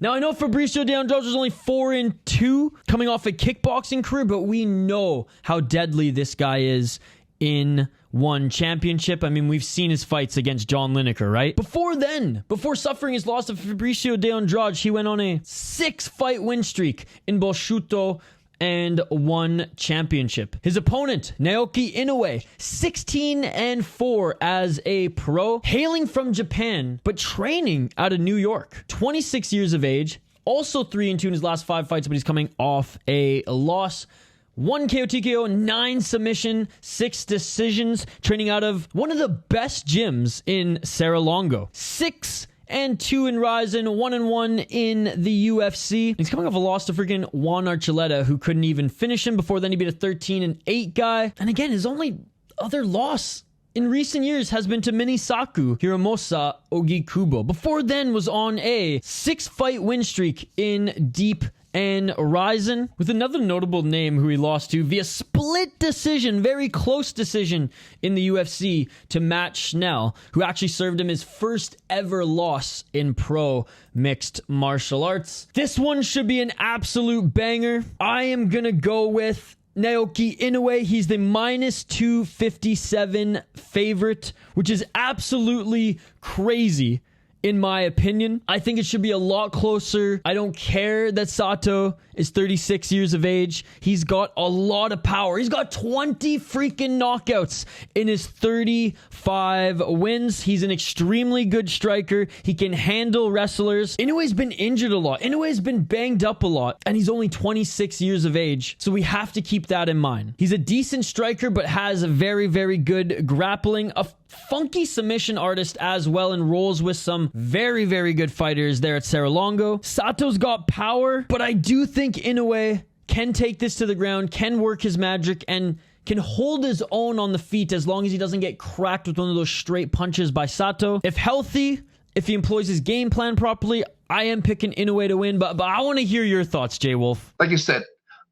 Now, I know Fabricio de Andrade was only 4-2 coming off a kickboxing career, but we know how deadly this guy is in one championship. I mean, we've seen his fights against John Lineker, right? Before then, before suffering his loss to Fabricio de Andrade, he went on a 6-fight win streak in Boshuto and one championship. His opponent, Naoki Inoue, 16-4 as a pro, hailing from Japan, but training out of New York. 26 years of age, also 3-2 in his last 5 fights, but he's coming off a loss. 1 KO TKO, 9 submission, 6 decisions, training out of one of the best gyms in Serra-Longo. 6-2 in RIZIN, 1-1 in the UFC. He's coming off a loss to freaking Juan Archuleta, who couldn't even finish him. Before then, he beat a 13-8 guy. And again, his only other loss in recent years has been to Minisaku Hiramosa Ogi Kubo. Before then was on a 6-fight win streak in Deep and RIZIN, with another notable name who he lost to via split decision, very close decision in the UFC, to Matt Schnell, who actually served him his first ever loss in pro mixed martial arts. This one should be an absolute banger. I am gonna go with Naoki Inoue. He's the minus 257 favorite, which is absolutely crazy in my opinion. I think it should be a lot closer. I don't care that Sato is 36 years of age. He's got a lot of power. He's got 20 freaking knockouts in his 35 wins. He's an extremely good striker. He can handle wrestlers. Inoue's been injured a lot. Inoue's been banged up a lot, and he's only 26 years of age, so we have to keep that in mind. He's a decent striker, but has a very, very good grappling, a funky submission artist as well, and rolls with some very, very good fighters there at Serra-Longo. Sato's got power, but I do think Inoue can take this to the ground, can work his magic, and can hold his own on the feet as long as he doesn't get cracked with one of those straight punches by Sato. If healthy, if he employs his game plan properly, I am picking Inoue to win, but I want to hear your thoughts, Jay Wolf. Like you said,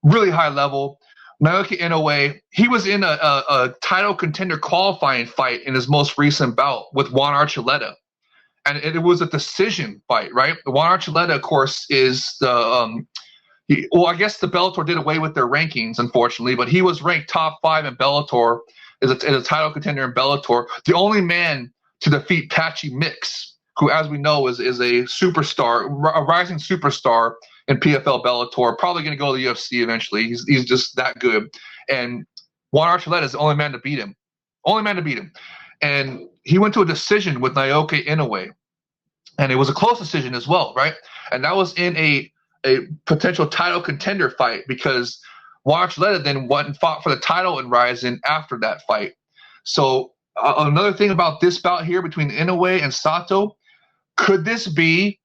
really high level. Naoki Inoue, he was in a title contender qualifying fight in his most recent bout with Juan Archuleta. And it was a decision fight, right? Juan Archuleta, of course, is the I guess the Bellator did away with their rankings, unfortunately, but he was ranked top 5 in Bellator, is a title contender in Bellator. The only man to defeat Patchy Mix, who, as we know, is a superstar, a rising superstar in PFL Bellator, probably going to go to the UFC eventually. He's just that good. And Juan Archuleta is the only man to beat him. Only man to beat him. And he went to a decision with Naoki Inoue. And it was a close decision as well, right? And that was in a potential title contender fight, because Juan Archuleta then went and fought for the title in RIZIN after that fight. So another thing about this bout here between Inoue and Sato, could this be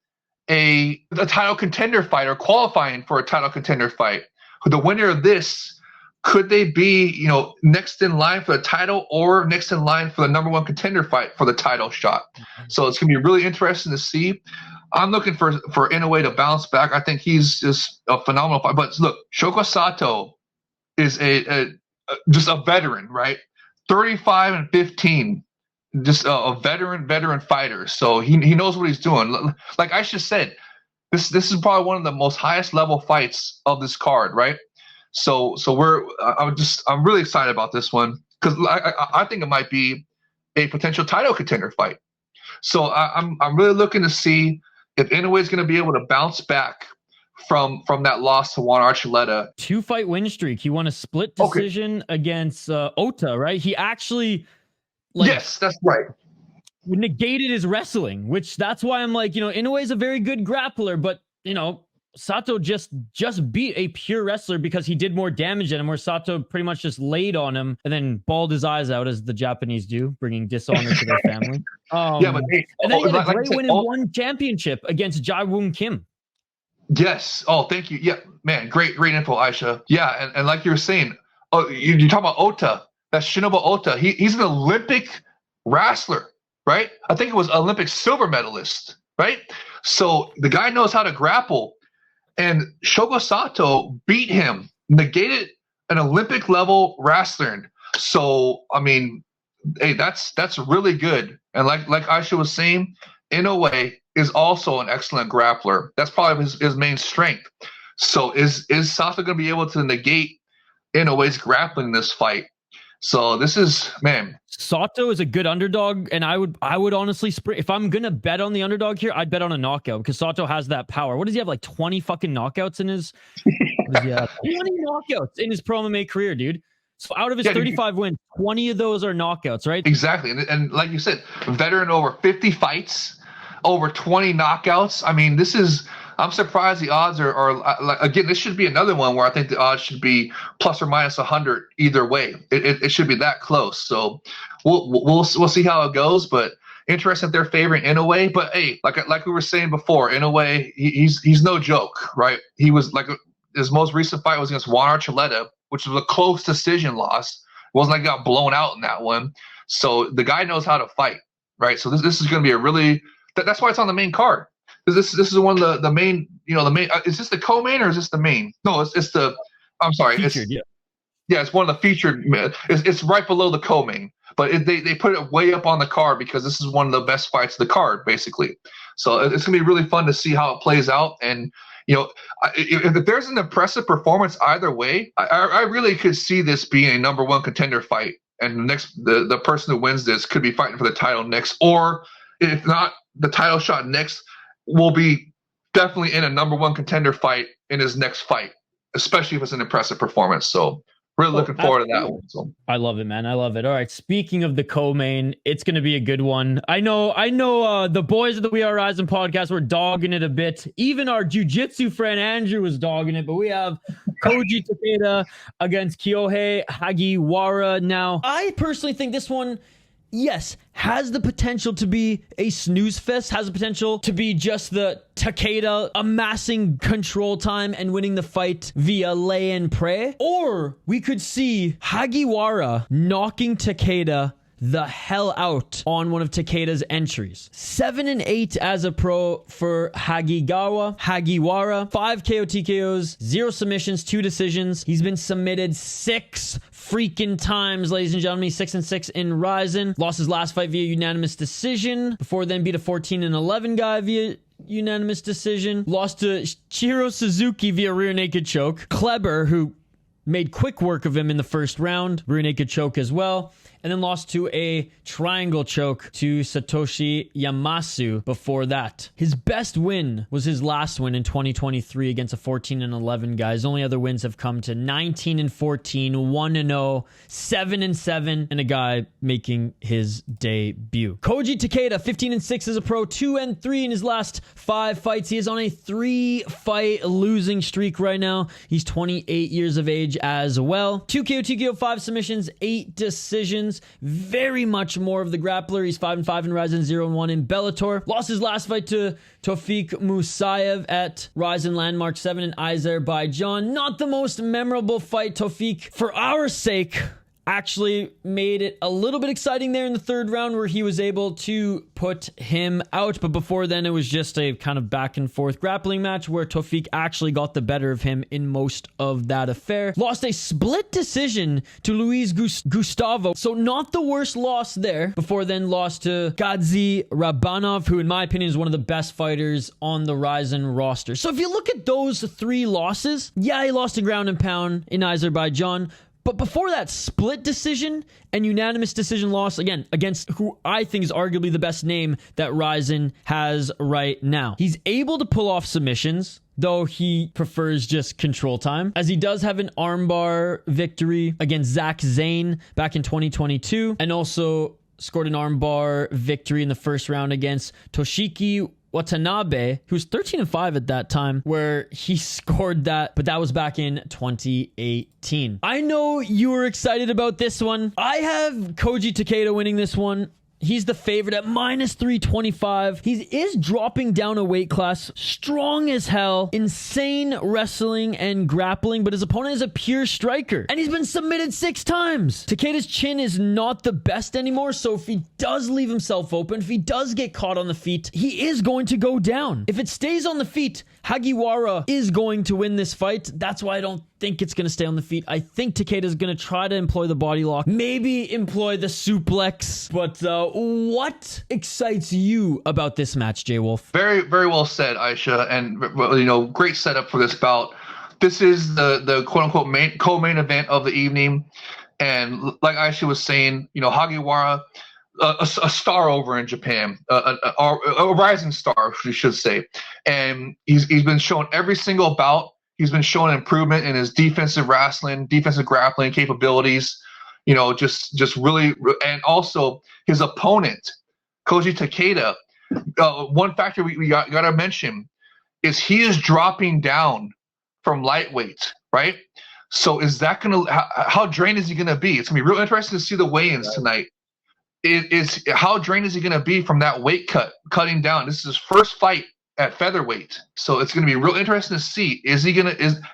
a title contender fight or qualifying for a title contender fight? The winner of this, could they be, next in line for the title or next in line for the number 1 contender fight for the title shot? So it's going to be really interesting to see. I'm looking for Inoue to bounce back. I think he's just a phenomenal fighter. But look, Shoko Sato is a just a veteran, right? 35-15, just a veteran fighter. So he knows what he's doing. Like I just said, this is probably one of the most highest level fights of this card, right? So I'm really excited about this one because I think it might be a potential title contender fight. So I'm really looking to see if Inoue is going to be able to bounce back from that loss to Juan Archuleta. 2-fight win streak. He won a split decision against Ota, right? He actually, yes, that's right, negated his wrestling, which that's why I'm like, Inoue is a very good grappler, but Sato just beat a pure wrestler because he did more damage than him, where Sato pretty much just laid on him and then bawled his eyes out, as the Japanese do, bringing dishonor to their family. And then he had a great win in one championship against Jae-woong Kim. Yes. Oh, thank you. Yeah, man, great info, Aisha. Yeah, and like you were saying, you talk about Ota, that's Shinobu Ota. He's an Olympic wrestler, right? I think it was Olympic silver medalist, right? So the guy knows how to grapple. And Shogo Sato beat him, negated an Olympic level wrestler. So I mean, hey, that's really good. And like Aisha was saying, Inoue is also an excellent grappler. That's probably his main strength. So is Sato going to be able to negate Inoue's grappling in this fight? So this is, man. Sato is a good underdog, and I would honestly if I'm gonna bet on the underdog here, I'd bet on a knockout because Sato has that power. What does he have? Like 20 fucking knockouts in his 20 knockouts in his pro MMA career, dude. So out of his 35 wins, 20 of those are knockouts, right? Exactly. And like you said, veteran, over 50 fights, over 20 knockouts. I mean, I'm surprised the odds are again, this should be another one where I think the odds should be plus or minus 100 either way. It should be that close. So we'll see how it goes, but interesting that they're favoring Inoue. But hey, like we were saying before, Inoue, he's no joke, right? He was his most recent fight was against Juan Archuleta, which was a close decision loss. It wasn't like he got blown out in that one. So the guy knows how to fight, right? So this is going to be a really that's why it's on the main card. This is one of the main, the main. Is this the co-main or is this the main? No, it's the. I'm sorry. Featured, it's one of the featured. It's right below the co-main, but they put it way up on the card because this is one of the best fights of the card, basically. So it's gonna be really fun to see how it plays out. And if there's an impressive performance either way, I really could see this being a number one contender fight. And the person who wins this could be fighting for the title next, or if not the title shot next, will be definitely in a number one contender fight in his next fight, especially if it's an impressive performance. So really looking forward to that one. So I love it, man. I love it. All right. Speaking of the co-main, it's going to be a good one. I know the boys of the We Are Rising podcast were dogging it a bit. Even our jiu-jitsu friend Andrew was dogging it, but we have Koji Takeda against Kyohei Hagiwara. Now, I personally think this one, yes, has the potential to be a snooze fest, has the potential to be just the Takeda amassing control time and winning the fight via lay and pray. Or we could see Hagiwara knocking Takeda the hell out on one of Takeda's entries. 7-8 as a pro for Hagiwara. 5 KO TKOs, 0 submissions, 2 decisions. He's been submitted 6 freaking times, ladies and gentlemen. 6-6 in RIZIN. Lost his last fight via unanimous decision. Before then beat a 14-11 guy via unanimous decision. Lost to Chihiro Suzuki via rear naked choke. Kleber, who made quick work of him in the first round, rear naked choke as well. And then lost to a triangle choke to Satoshi Yamasu before that. His best win was his last win in 2023 against a 14-11 guy. His only other wins have come to 19-14, 1-0, 7-7, and a guy making his debut. Koji Takeda, 15-6 as a pro, 2-3 in his last 5 fights. He is on a 3-fight losing streak right now. He's 28 years of age as well. 2 KO, TKO, 5 submissions, 8 decisions. Very much more of the grappler. He's 5-5 in RIZIN, 0-1 in Bellator. Lost his last fight to Tofik Musayev at RIZIN Landmark 7 in Azerbaijan. Not the most memorable fight, Tofik. For our sake, actually made it a little bit exciting there in the third round where he was able to put him out. But before then, it was just a kind of back and forth grappling match where Tofik actually got the better of him in most of that affair. Lost a split decision to Luis Gustavo. So not the worst loss there. Before then, lost to Gadzi Rabanov, who in my opinion is one of the best fighters on the RIZIN roster. So if you look at those 3 losses, yeah, he lost a ground and pound in Azerbaijan. But before that split decision and unanimous decision loss, again, against who I think is arguably the best name that RIZIN has right now. He's able to pull off submissions, though he prefers just control time, as he does have an armbar victory against Zach Zane back in 2022, and also scored an armbar victory in the first round against Toshiki Watanabe, who's 13-5 at that time, where he scored that, but that was back in 2018. I know you were excited about this one. I have Koji Takeda winning this one. He's the favorite at minus 325. He is dropping down a weight class, strong as hell, insane wrestling and grappling, but his opponent is a pure striker, and he's been submitted 6 times. Takeda's chin is not the best anymore, so if he does leave himself open, if he does get caught on the feet, he is going to go down. If it stays on the feet, Hagiwara is going to win this fight. That's why I don't think it's going to stay on the feet. I think Takeda's going to try to employ the body lock, maybe employ the suplex. But what excites you about this match, J Wolf? Very, very well said, Aisha, and great setup for this bout. This is the quote unquote co-main event of the evening, and like Aisha was saying, Hagiwara, a star over in Japan, a rising star, we should say, and he's been shown every single bout. He's been showing improvement in his defensive wrestling, defensive grappling capabilities, just really, and also his opponent, Koji Takeda. One factor we got to mention is he is dropping down from lightweight, right? So is that going to, how drained is he going to be? It's going to be real interesting to see the weigh-ins tonight. How drained is he going to be from that weight cutting down? This is his first fight at featherweight, so it's going to be real interesting to see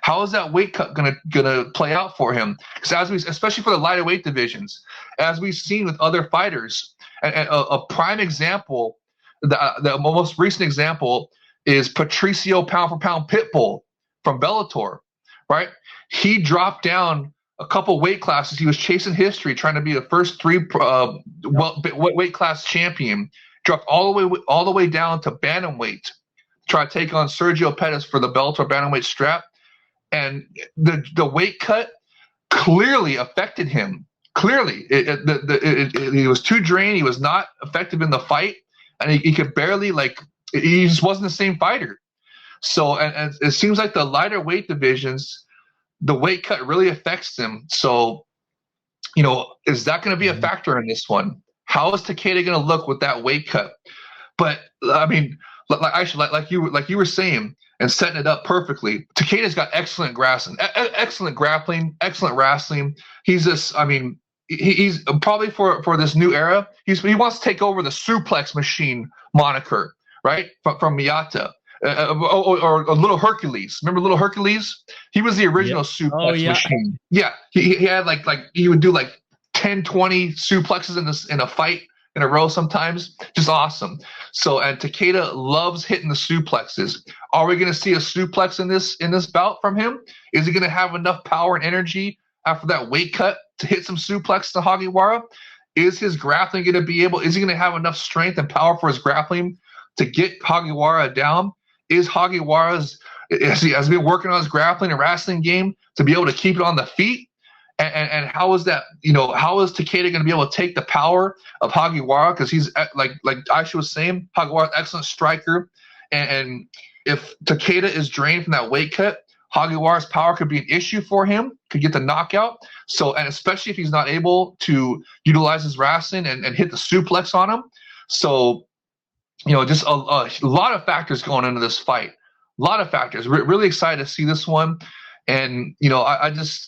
how is that weight cut going to play out for him? Because especially for the lighter weight divisions, as we've seen with other fighters, and a prime example, the most recent example is Patricio pound for pound Pitbull from Bellator, right? He dropped down a couple weight classes. He was chasing history, trying to be the first 3 weight class champion. Dropped all the way down to bantamweight. Try to take on Sergio Pettis for the Bellator bantamweight strap, and the weight cut clearly affected him. Clearly, he was too drained. He was not effective in the fight, and he could barely he just wasn't the same fighter. So, and it seems like the lighter weight divisions, the weight cut really affects them. So, is that going to be a factor in this one? How is Takeda going to look with that weight cut? But I mean, like you were saying and setting it up perfectly. Takeda's got excellent grappling, excellent wrestling. He's just, he's probably for this new era. He wants to take over the suplex machine moniker, right? From Miyata. Or Little Hercules. Remember Little Hercules? He was the original suplex machine. Yeah, he had he would do 10, 20 suplexes in a fight in a row sometimes. Just awesome. So, and Takeda loves hitting the suplexes. Are we going to see a suplex in this bout from him? Is he going to have enough power and energy after that weight cut to hit some suplex to Hagiwara? Is his grappling going to be able? Is he going to have enough strength and power for his grappling to get Hagiwara down? Is Hagiwara's has been working on his grappling and wrestling game to be able to keep it on the feet? And how is that? How is Takeda going to be able to take the power of Hagiwara? Because he's like Aisha was saying, Hagiwara's an excellent striker, and if Takeda is drained from that weight cut, Hagiwara's power could be an issue for him. Could get the knockout. So, and especially if he's not able to utilize his wrestling and hit the suplex on him. So, just a lot of factors going into this fight. A lot of factors. Really excited to see this one, and I just.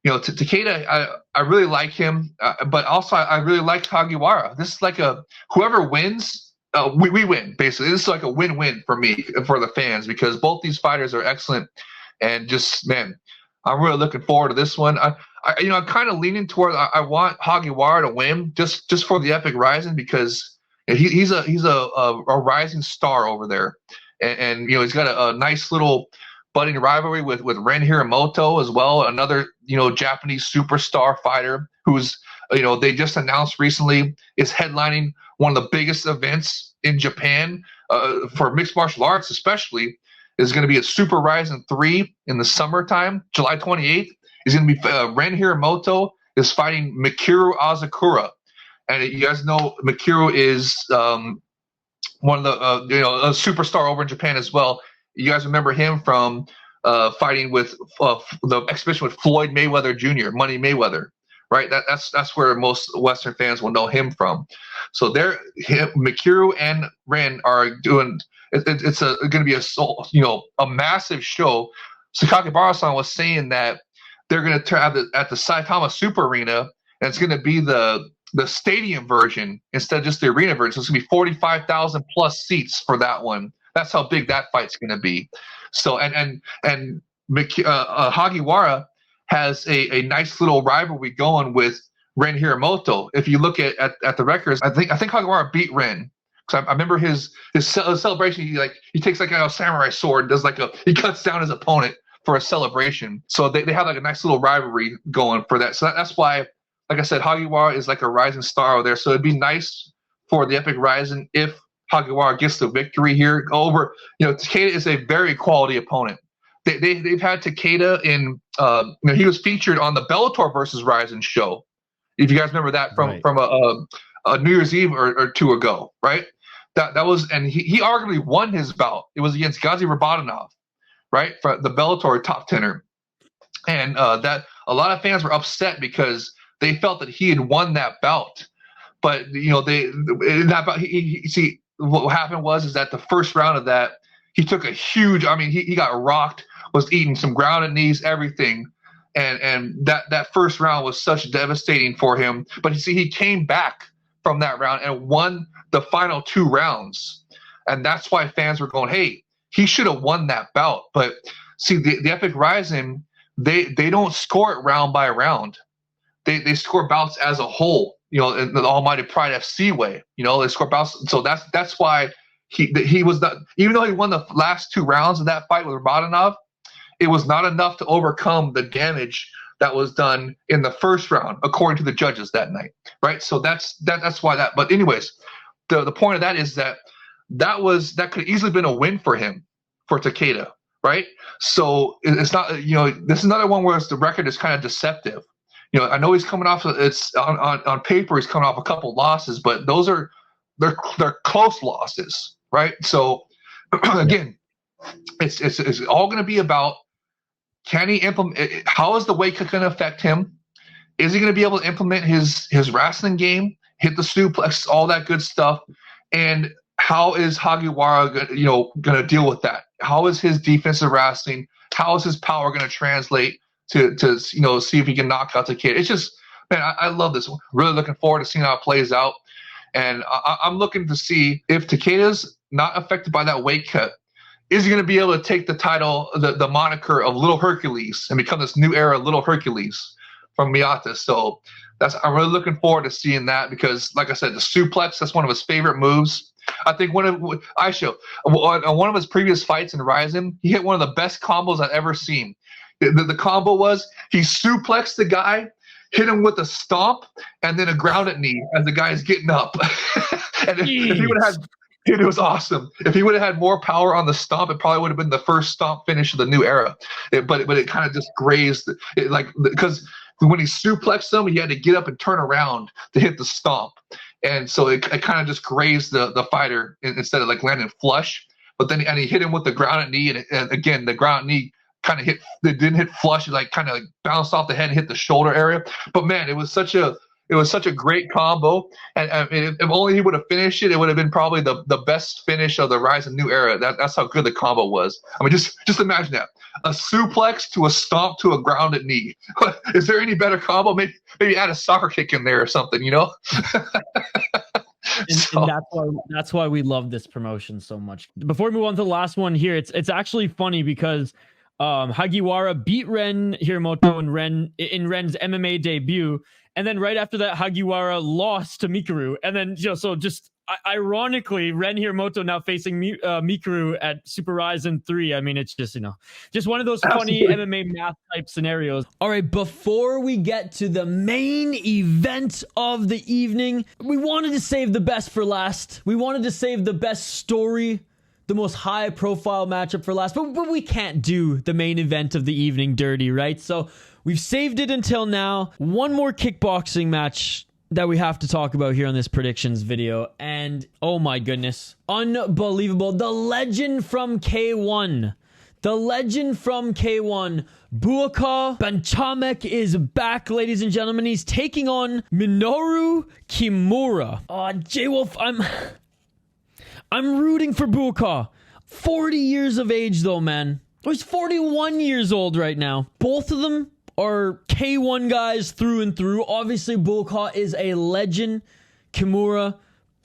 Takeda, I really like him, but also I really like Hagiwara. This is like whoever wins, we win, basically. This is like a win-win for me, for the fans, because both these fighters are excellent. And just, man, I'm really looking forward to this one. I'm kind of leaning toward I want Hagiwara to win just for the Epic RIZIN, because he's a rising star over there, and he's got a nice little budding rivalry with Ren Hiramoto as well, another Japanese superstar fighter who's they just announced recently is headlining one of the biggest events in Japan for mixed martial arts, especially is going to be at Super RIZIN 3 in the summertime, July 28th. Is going to be Ren Hiramoto is fighting Mikuru Asakura, and you guys know Mikuru is one of the a superstar over in Japan as well. You guys remember him from fighting with the exhibition with Floyd Mayweather Jr., Money Mayweather, right? That's where most Western fans will know him from. So Mikuru and Ren are doing. It's going to be a massive show. Sakakibara-san was saying that they're going to have at the Saitama Super Arena, and it's going to be the stadium version instead of just the arena version. So it's going to be 45,000 plus seats for that one. That's how big that fight's going to be. So and Hagiwara has a nice little rivalry going with Ren Hiramoto. If you look at the records, I think Hagiwara beat Ren. Because I remember his celebration. He takes a samurai sword and he cuts down his opponent for a celebration. So they have a nice little rivalry going for that. So that's why, like I said, Hagiwara is a rising star over there. So it'd be nice for the Epic RIZIN if Hagiwara gets the victory here over. Takeda is a very quality opponent. They've had Takeda in. He was featured on the Bellator versus RIZIN show. If you guys remember that from a New Year's Eve or two ago, right? That was, and he arguably won his bout. It was against Gazi Rabadanov, right, for the Bellator top tenor, and that a lot of fans were upset because they felt that he had won that bout. But what happened was that the first round of that, he took a huge. He got rocked, was eating some grounded knees, everything, and that first round was such devastating for him. But he came back from that round and won the final 2 rounds, and that's why fans were going, "Hey, he should have won that bout." But see, the Epic RIZIN, they don't score it round by round. They score bouts as a whole. In the Almighty Pride FC way. They score bouts. So that's why he was not, even though he won the last 2 rounds of that fight with Rabadanov, it was not enough to overcome the damage that was done in the first round, according to the judges that night, right? So that's why that. But anyways, the point of that is that could have easily been a win for him, for Takeda, right? So it's not. This is another one where the record is kind of deceptive. I know he's coming off. It's on paper he's coming off a couple losses, but they're close losses, right? So again, it's all going to be about, can he implement? How is the weight cut going to affect him? Is he going to be able to implement his wrestling game, hit the suplex, all that good stuff? And how is Hagiwara going to deal with that? How is his defensive wrestling? How is his power going to translate to see if he can knock out Takeda? It's just, man, I love this. Really looking forward to seeing how it plays out. And I'm looking to see if Takeda's not affected by that weight cut, is he going to be able to take the title, the moniker of Little Hercules, and become this new era Little Hercules from Miyata? So I'm really looking forward to seeing that, because, like I said, the suplex, that's one of his favorite moves. I think one of his previous fights in RIZIN, he hit one of the best combos I've ever seen. The combo was he suplexed the guy, hit him with a stomp, and then a grounded knee as the guy's getting up. And if he would have had, it was awesome. If he would have had more power on the stomp, it probably would have been the first stomp finish of the new era. But it kind of just grazed it, because when he suplexed him, he had to get up and turn around to hit the stomp, and so it kind of just grazed the fighter instead of landing flush. But then he hit him with the grounded knee, and again the grounded knee kind of didn't hit flush, kind of bounced off the head and hit the shoulder area. But man, it was such a great combo, and if only he would have finished it, it would have been probably the best finish of the RIZIN new era. That's how good the combo was. Just imagine that, a suplex to a stomp to a grounded knee. Is there any better combo? Maybe add a soccer kick in there or something, And that's why we love this promotion so much. Before we move on to the last one here, it's actually funny because Hagiwara beat Ren Hiramoto in Ren's MMA debut. And then right after that, Hagiwara lost to Mikuru. And then ironically, Ren Hiramoto now facing Mikuru at Super RIZIN 3. I mean, it's just, just one of those funny MMA math type scenarios. All right, before we get to the main event of the evening, we wanted to save the best for last. We wanted to save the best story, the most high profile matchup for last, but we can't do the main event of the evening dirty, right? So we've saved it until now. One more kickboxing match that we have to talk about here on this predictions video. And oh my goodness, unbelievable. The legend from K1. The legend from K1, Buakaw Banchamek, is back, ladies and gentlemen. He's taking on Minoru Kimura. J-Wolf, I'm rooting for Buakaw. 40 years of age though, man. He's 41 years old right now. Both of them are K1 guys through and through. Obviously, Buakaw is a legend. Kimura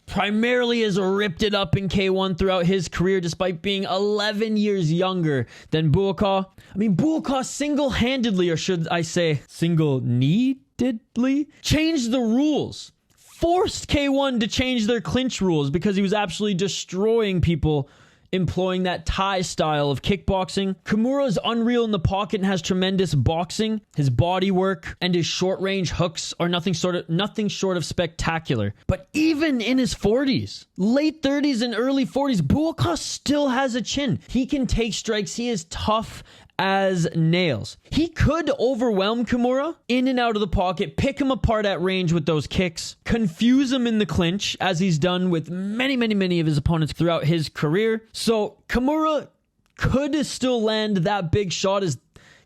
primarily has ripped it up in K1 throughout his career, despite being 11 years younger than Buakaw. I mean, Buakaw single-handedly, or should I say single-kneededly, changed the rules. Forced K1 to change their clinch rules because he was absolutely destroying people employing that Thai style of kickboxing. Kimura's unreal in the pocket and has tremendous boxing. His body work and his short-range hooks are nothing short of spectacular. But even in his 40s, late 30s and early 40s, Buakaw still has a chin. He can take strikes. He is tough as nails. He could overwhelm Kimura in and out of the pocket, pick him apart at range with those kicks, confuse him in the clinch, as he's done with many of his opponents throughout his career. So Kimura could still land that big shot, as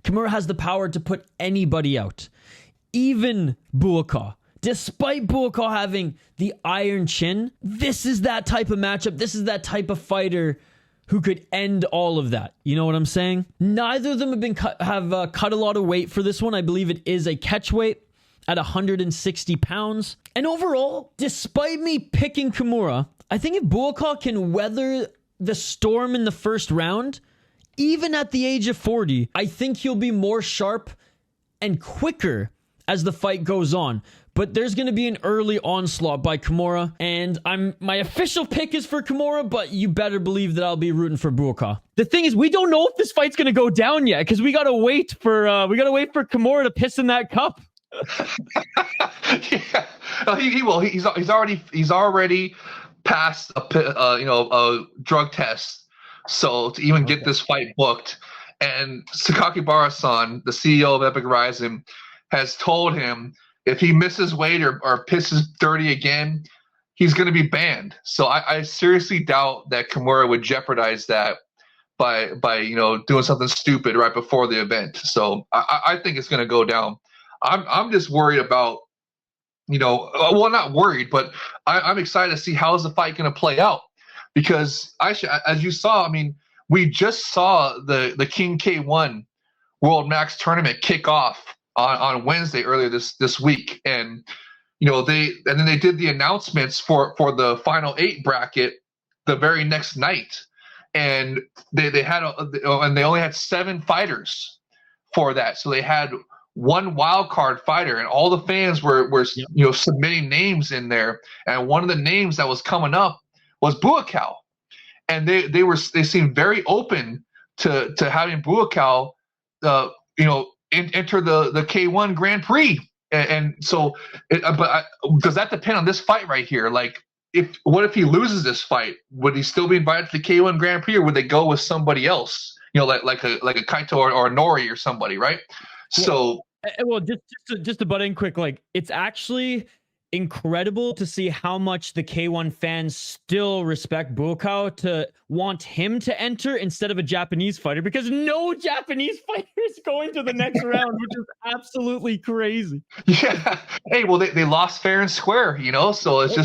Kimura has the power to put anybody out, even Buakaw. Despite Buakaw having the iron chin, this is that type of matchup. This is that type of fighter who could end all of that. You know what I'm saying? Neither of them have cut a lot of weight for this one. I believe it is a catch weight at 160 pounds. And overall, despite me picking Kimura, I think if Buakaw can weather the storm in the first round, even at the age of 40, I think he'll be more sharp and quicker as the fight goes on. But there's going to be an early onslaught by Kimura, and my official pick is for Kimura, but you better believe that I'll be rooting for Buakaw. The thing is, we don't know if this fight's going to go down yet, because we got to wait for Kimura to piss in that cup. Yeah, he will. He's already passed a drug test, so to even get this fight booked, and Sakakibara-san, the CEO of Epic RIZIN, has told him if he misses weight or pisses dirty again, he's going to be banned. So I seriously doubt that Kimura would jeopardize that by doing something stupid right before the event. So I think it's going to go down. I'm just worried about, not worried, but I'm excited to see how is the fight going to play out, because as you saw, I mean, we just saw the King K1 World Max Tournament kick off on Wednesday earlier this week, and then they did the announcements for the final 8 bracket the very next night, and they had and they only had 7 fighters for that, so they had one wild card fighter, and all the fans were submitting names in there, and one of the names that was coming up was Buakaw, and they seemed very open to having Buakaw enter the K1 Grand Prix, and so does that depend on this fight right here? Like, what if he loses this fight? Would he still be invited to the K1 Grand Prix, or would they go with somebody else? Like a Kaito or a Nori or somebody, right? Yeah. So just to butt in quick, like, it's actually incredible to see how much the K1 fans still respect Buakaw to want him to enter instead of a Japanese fighter, because no Japanese fighter is going to the next round, which is absolutely crazy. Yeah. Hey, well, they lost fair and square, so it's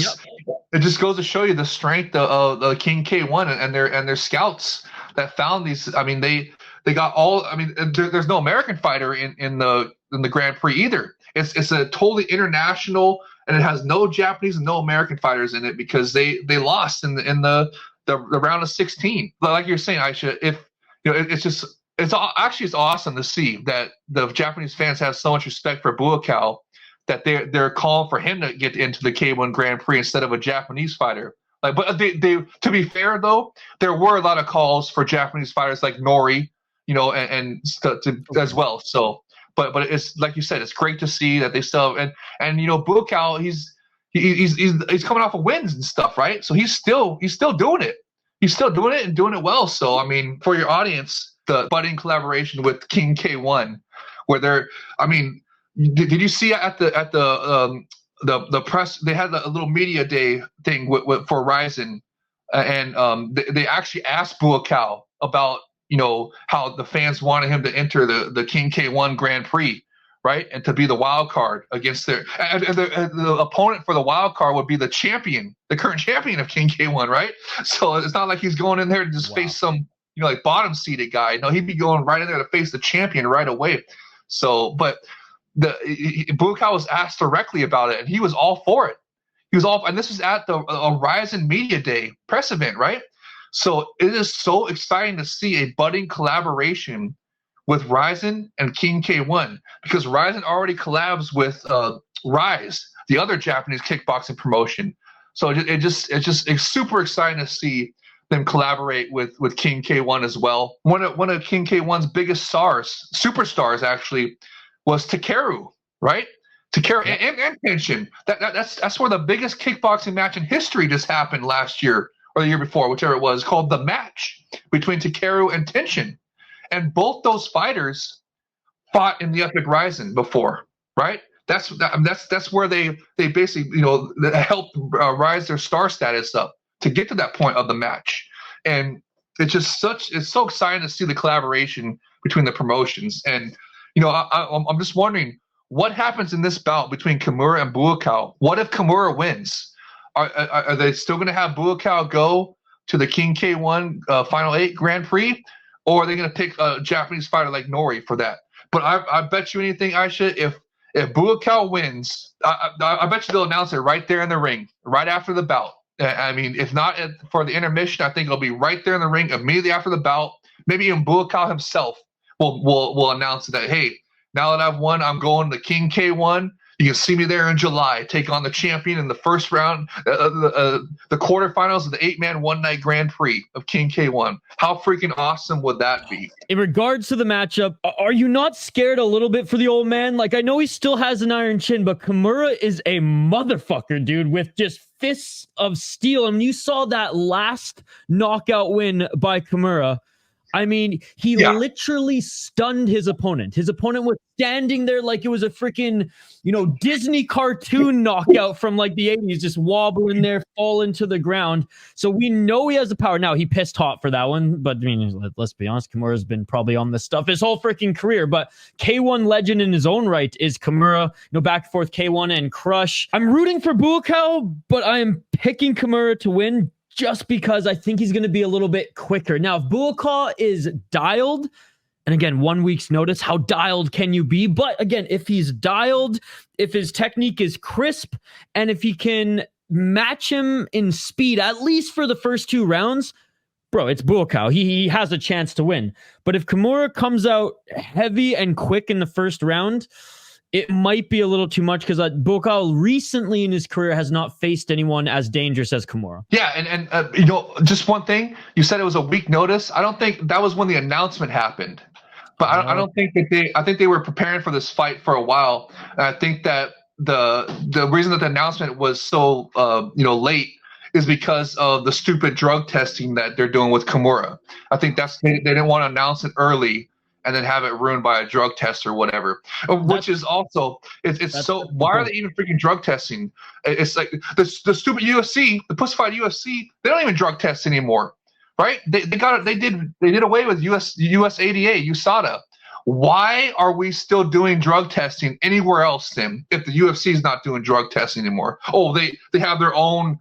it just goes to show you the strength of the King K1 and their scouts that found these. I mean, they got all. I mean, there's no American fighter in the Grand Prix either. It's a totally international, and it has no Japanese and no American fighters in it, because they lost in the round of 16. But like you're saying, Aisha, if it's just It's awesome to see that the Japanese fans have so much respect for Buakaw that they're calling for him to get into the K1 Grand Prix instead of a Japanese fighter. Like, but they to be fair though, there were a lot of calls for Japanese fighters like Nori, and as well. So, but it's like you said, it's great to see that they still have, and Buakaw, he's coming off of wins and stuff, right? So he's still doing it. He's still doing it and doing it well. So I mean, for your audience, the budding collaboration with King K1, where did you see at the press, they had a little media day thing for RIZIN, and they actually asked Buakaw about how the fans wanted him to enter the King K1 Grand Prix, right, and to be the wild card against the opponent for the wild card would be the current champion of King K1, right? So it's not like he's going in there to just face some like bottom seeded guy. No, he'd be going right in there to face the champion right away. So, but Buakaw was asked directly about it, and he was all for it. And this was at the RIZIN Media Day press event, right? So it is so exciting to see a budding collaboration with RIZIN and King K1, because RIZIN already collabs with Rise, the other Japanese kickboxing promotion. So it's super exciting to see them collaborate with King K1 as well. One of King K1's biggest superstars actually, was Takeru, right? Takeru and Tenshin. That's where the biggest kickboxing match in history just happened last year or the year before, whichever it was, called The Match between Takeru and Tenshin. And both those fighters fought in the Epic RIZIN before, right? That's where they basically helped rise their star status up to get to that point of the match. And it's so exciting to see the collaboration between the promotions. And I'm just wondering what happens in this bout between Kimura and Buakaw. What if Kimura wins? Are they still going to have Buakaw go to the King K1 Final 8 Grand Prix, or are they going to pick a Japanese fighter like Nori for that? But I bet you anything, Aisha, if Buakaw wins, I bet you they'll announce it right there in the ring, right after the bout. I mean, if not for the intermission, I think it'll be right there in the ring immediately after the bout. Maybe even Buakaw himself will announce that, hey, now that I've won, I'm going to King K1. You can see me there in July, take on the champion in the first round, the quarterfinals of the 8-man one-night Grand Prix of King K1. How freaking awesome would that be? In regards to the matchup, are you not scared a little bit for the old man? Like, I know he still has an iron chin, but Kimura is a motherfucker, dude, with just fists of steel. And you saw that last knockout win by Kimura. I mean, he literally stunned his opponent. His opponent was standing there like it was a freaking, Disney cartoon knockout from like the 80s, just wobbling there, falling to the ground. So we know he has the power. Now, he pissed hot for that one, but I mean, let's be honest, Kimura's been probably on this stuff his whole freaking career. But K1 legend in his own right is Kimura, back and forth K1 and Crush. I'm rooting for Buakaw, but I am picking Kimura to win, just because I think he's going to be a little bit quicker. Now, if Buakaw is dialed, and again, 1 week's notice, how dialed can you be? But again, if he's dialed, if his technique is crisp, and if he can match him in speed, at least for the first 2 rounds, bro, it's Buakaw. He has a chance to win. But if Kimura comes out heavy and quick in the first round, it might be a little too much, because Buakaw recently in his career has not faced anyone as dangerous as Kimura. Yeah, and just one thing. You said it was a week notice. I don't think that was when the announcement happened. But I don't think that I think they were preparing for this fight for a while. And I think that the reason that the announcement was so late is because of the stupid drug testing that they're doing with Kimura. I think they didn't want to announce it early and then have it ruined by a drug test or whatever. Which is also, why are they even freaking drug testing? It's like the stupid UFC, the pussified UFC, they don't even drug test anymore, right? They did away with US ADA, USADA. Why are we still doing drug testing anywhere else then if the UFC is not doing drug testing anymore? Oh, they have their own,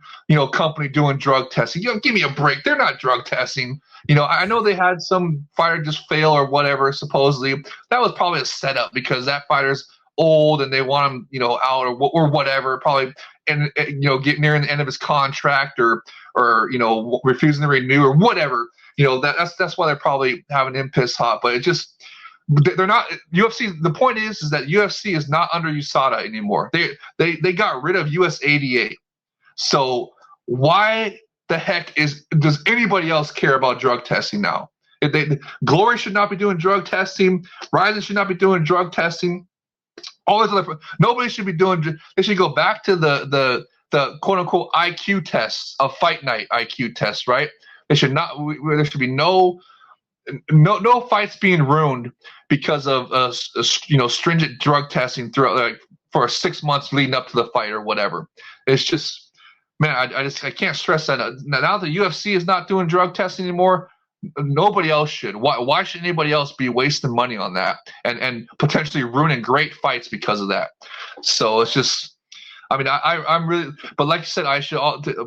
company doing drug testing. Give me a break. They're not drug testing. I know they had some fighter just fail or whatever, supposedly. That was probably a setup because that fighter's old and they want him, out or whatever, probably, and get nearing the end of his contract or refusing to renew or whatever. That's why they're probably having him pissed hot. But it just, they're not UFC. The point is that UFC is not under USADA anymore. They got rid of US ADA. So why the heck does anybody else care about drug testing now? Glory should not be doing drug testing. RIZIN should not be doing drug testing. All this other, nobody should be doing. They should go back to the quote unquote IQ tests of Fight Night IQ tests, right? They should not. There should be no fights being ruined because of stringent drug testing throughout for 6 months leading up to the fight or whatever. It's just, man, I can't stress that. Now the UFC is not doing drug testing anymore. Nobody else should. Why should anybody else be wasting money on that and potentially ruining great fights because of that? So it's just, I mean, I'm really, but like you said, I should.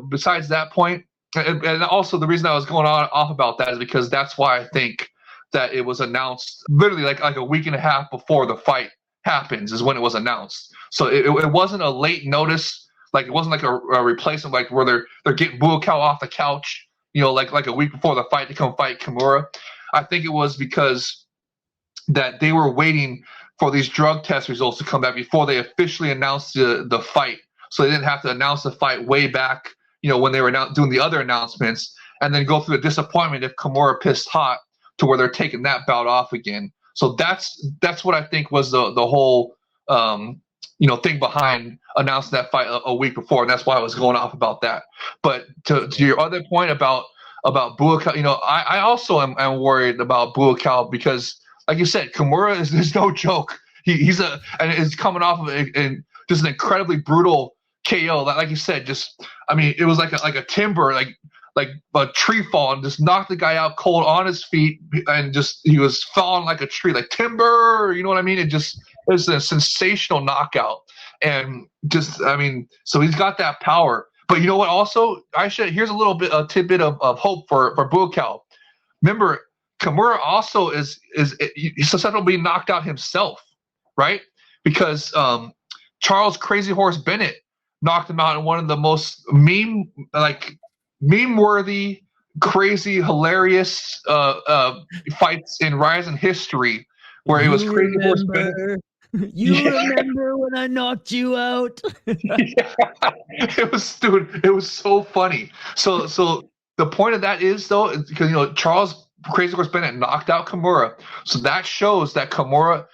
Besides that point, and also the reason I was going off about that is because that's why I think that it was announced literally like a week and a half before the fight happens is when it was announced. So it wasn't a late notice. Like it wasn't like a replacement, like where they're getting Buakaw off the couch, like a week before the fight to come fight Kimura. I think it was because that they were waiting for these drug test results to come back before they officially announced the fight. So they didn't have to announce the fight way back, when they were doing the other announcements, and then go through the disappointment if Kimura pissed hot to where they're taking that bout off again. So that's what I think was the whole thing behind announcing that fight a week before, and that's why I was going off about that. But to your other point about Buakaw, I also am worried about Buakaw because, like you said, Kimura is no joke. He's coming off of just an incredibly brutal KO. Like you said, it was like a timber, like a tree fall, and just knocked the guy out cold on his feet, and just he was falling like a tree, like timber. You know what I mean? It was a sensational knockout, and so he's got that power. But you know what? Also, here's a tidbit of hope for Buakaw. Remember, Kimura also is susceptible to being knocked out himself, right? Because Charles Crazy Horse Bennett knocked him out in one of the most meme-worthy, crazy, hilarious fights in RIZIN history, where it was Crazy Horse Bennett. Remember when I knocked you out? Yeah. It was so funny. So the point of that is, though, because Charles Crazy Horse Bennett knocked out Kimura, so that shows that Kimura,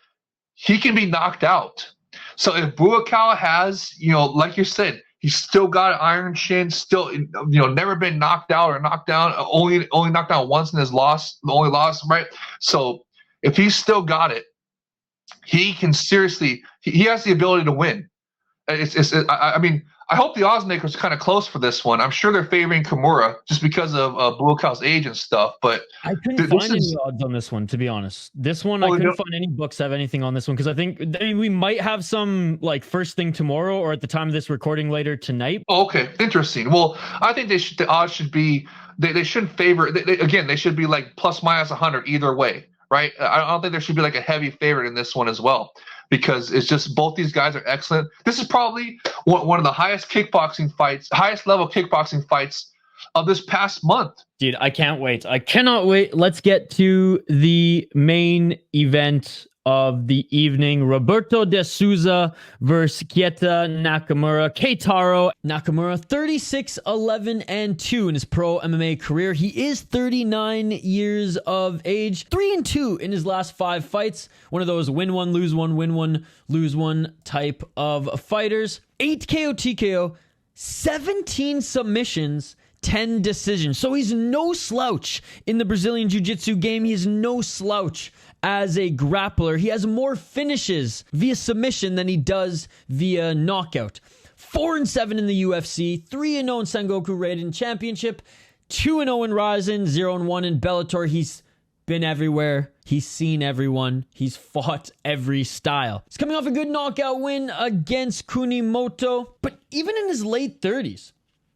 he can be knocked out. So if Buakaw has, like you said, he's still got an iron chin, still, never been knocked out or knocked down, only knocked down once in his loss, the only loss, right? So if he's still got it, he can seriously, he has the ability to win. I hope the odds makers are kind of close for this one. I'm sure they're favoring Kimura just because of Buakaw's age and stuff. But I couldn't find any odds on this one, to be honest. This one, I couldn't find any books that have anything on this one because I think we might have some like first thing tomorrow or at the time of this recording later tonight. Oh, okay, interesting. Well, I think the odds should be they shouldn't favor. They should be like plus minus 100 either way, right? I don't think there should be like a heavy favorite in this one as well. Because it's just both these guys are excellent. This is probably one of the highest level kickboxing fights of this past month. Dude, I can't wait. I cannot wait. Let's get to the main event of the evening. Roberto de Souza versus Keita Nakamura. Keitaro Nakamura, 36-11-2 in his pro MMA career. He is 39 years of age, 3-2 in his last 5 fights. One of those win one, lose one, win one, lose one type of fighters. 8 KO TKO, 17 submissions, 10 decisions. So he's no slouch in the Brazilian Jiu-Jitsu game. He is no slouch as a grappler. He has more finishes via submission than he does via knockout. 4-7 in the UFC, 3-0 in Sengoku Raiden Championship, 2-0 in RIZIN, 0-1 in Bellator. He's been everywhere. He's seen everyone. He's fought every style. He's coming off a good knockout win against Kunimoto, but even in his late 30s,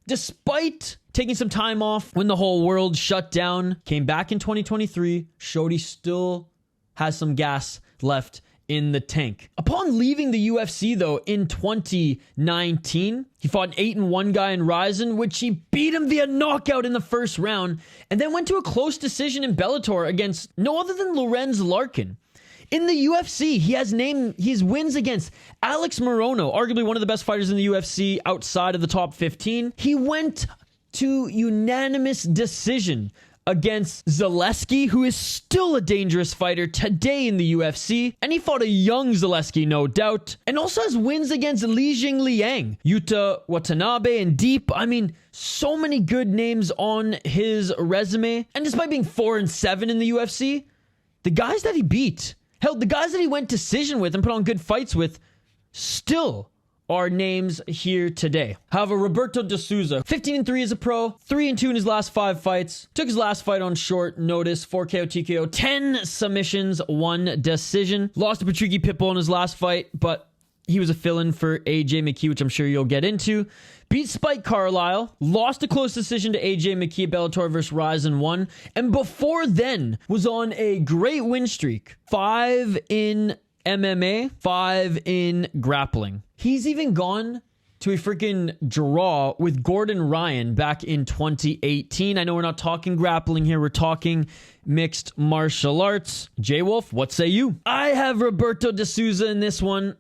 despite taking some time off when the whole world shut down, came back in 2023, showed he still has some gas left in the tank. Upon leaving the UFC, though, in 2019, he fought an 8-1 guy in RIZIN, which he beat him via knockout in the first round, and then went to a close decision in Bellator against no other than Lorenz Larkin. In the UFC, he has his wins against Alex Morono, arguably one of the best fighters in the UFC outside of the top 15. He went to unanimous decision against Zaleski, who is still a dangerous fighter today in the UFC. And he fought a young Zaleski, no doubt. And also has wins against Li Jing Liang, Yuta Watanabe, and Deep. I mean, so many good names on his resume. And despite being 4-7 in the UFC, the guys that he beat, hell, the guys that he went decision with and put on good fights with, still are names here today. However, Roberto de Souza, 15-3 as a pro, 3-2 in his last 5 fights. Took his last fight on short notice, 4 KO, TKO, 10 submissions, 1 decision. Lost to Patricky Pitbull in his last fight, but he was a fill-in for AJ McKee, which I'm sure you'll get into. Beat Spike Carlisle, lost a close decision to AJ McKee at Bellator vs. RIZIN 1, and before then was on a great win streak. 5 in MMA, 5 in grappling. He's even gone to a freaking draw with Gordon Ryan back in 2018. I know we're not talking grappling here. We're talking mixed martial arts. J-Wolf, what say you? I have Roberto de Souza in this one.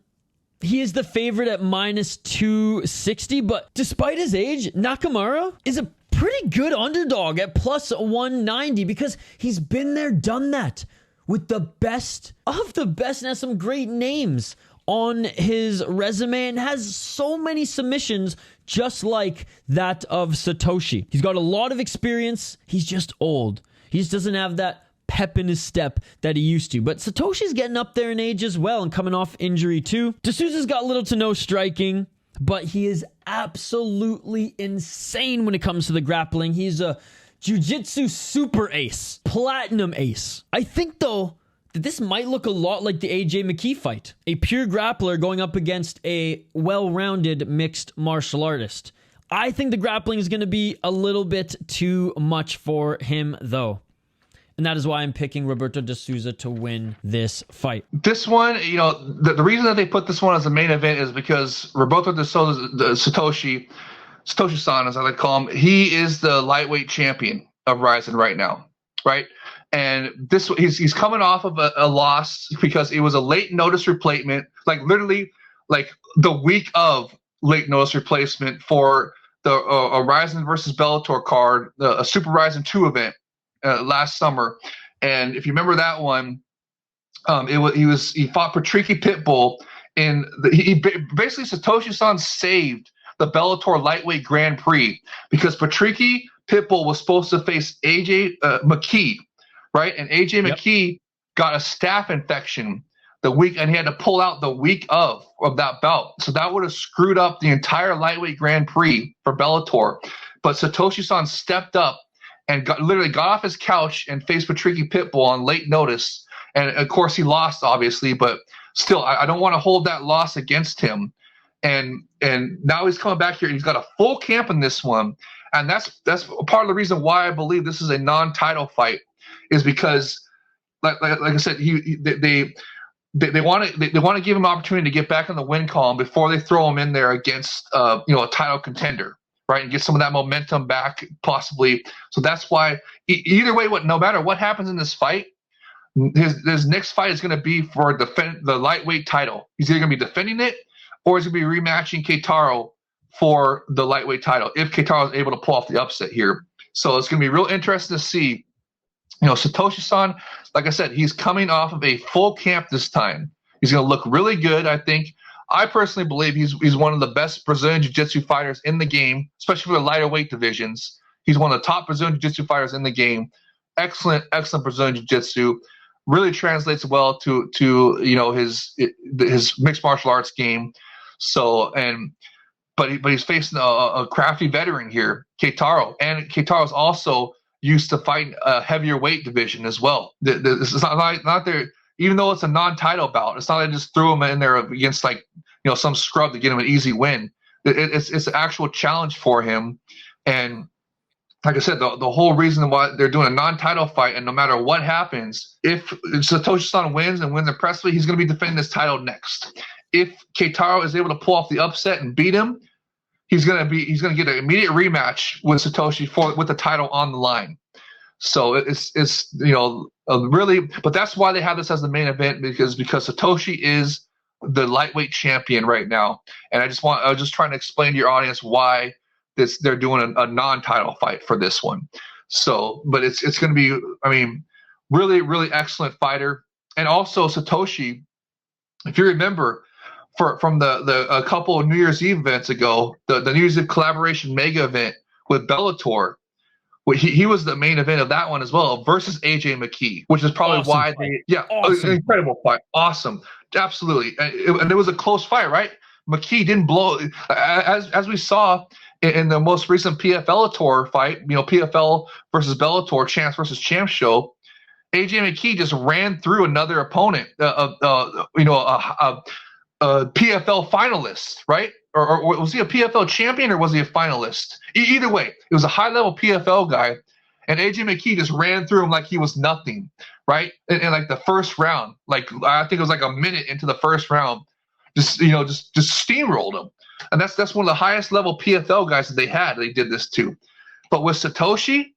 He is the favorite at minus 260, but despite his age, Nakamura is a pretty good underdog at plus 190 because he's been there, done that with the best of the best and has some great names on his resume and has so many submissions just like that of Satoshi. He's got a lot of experience. He's just old. He just doesn't have that pep in his step that he used to. But Satoshi's getting up there in age as well and coming off injury too. De Souza's got little to no striking, but he is absolutely insane when it comes to the grappling. He's a jiu-jitsu super ace, platinum ace. I think though that this might look a lot like the AJ McKee fight. A pure grappler going up against a well-rounded mixed martial artist. I think the grappling is going to be a little bit too much for him though. And that is why I'm picking Roberto de Souza to win this fight. This one, the reason that they put this one as a main event is because Roberto de Souza, Satoshi-san, as I like to call him, he is the lightweight champion of RIZIN right now, right? And he's coming off of a loss because it was a late notice replacement, like literally like the week of late notice replacement for the a RIZIN versus Bellator card, a Super RIZIN 2 event last summer. And if you remember that one, he fought Patricky Pitbull basically Satoshi-san saved the Bellator lightweight Grand Prix because Patricky Pitbull was supposed to face AJ McKee. Right, and AJ McKee got a staph infection the week, and he had to pull out the week of that bout. So that would have screwed up the entire lightweight Grand Prix for Bellator. But Satoshi-san stepped up and literally got off his couch and faced Patricky Pitbull on late notice. And of course, he lost, obviously, but still, I don't want to hold that loss against him. And now he's coming back here. And he's got a full camp in this one, and that's part of the reason why I believe this is a non-title fight. Is because, like I said, they want to give him an opportunity to get back in the win column before they throw him in there against a title contender, right, and get some of that momentum back possibly. So that's why either way, no matter what happens in this fight, his next fight is going to be for the lightweight title. He's either going to be defending it or he's going to be rematching Keitaro for the lightweight title if Keitaro is able to pull off the upset here. So it's going to be real interesting to see. Satoshi-san, like I said, he's coming off of a full camp this time. He's going to look really good, I think. I personally believe he's one of the best Brazilian Jiu-Jitsu fighters in the game, especially for the lighter weight divisions. He's one of the top Brazilian Jiu-Jitsu fighters in the game. Excellent Brazilian Jiu-Jitsu. Really translates well to his mixed martial arts game. So but he's facing a crafty veteran here, Keitaro, and Keitaro's also used to fight a heavier weight division as well. This is not there, even though it's a non-title bout. It's not like they just threw him in there against some scrub to get him an easy win. It's an actual challenge for him, and like I said, the whole reason why they're doing a non-title fight, and no matter what happens, if Satoshi-san wins and wins impressively, he's going to be defending his title next. If Keitaro is able to pull off the upset and beat him, he's going to get an immediate rematch with Satoshi with the title on the line. So it's really, but that's why they have this as the main event, because Satoshi is the lightweight champion right now, and I was just trying to explain to your audience why they're doing a non-title fight for this one. So, but it's going to be, I mean, really, really excellent fighter. And also Satoshi, if you remember, from a couple of New Year's Eve events ago, the New Year's Eve collaboration mega event with Bellator, he was the main event of that one as well, versus AJ McKee, which is probably why awesome. Incredible fight. Awesome. Absolutely. And it was a close fight, right? McKee didn't blow, as we saw in the most recent PFL fight, PFL versus Bellator, Champs versus Champs show. AJ McKee just ran through another opponent, a PFL finalist, right? Or was he a PFL champion, or was he a finalist? Either way, it was a high-level PFL guy, and AJ McKee just ran through him like he was nothing, right? In like the first round, like I think it was like a minute into the first round, just steamrolled him. And that's one of the highest level PFL guys that they had. They did this too. But with Satoshi,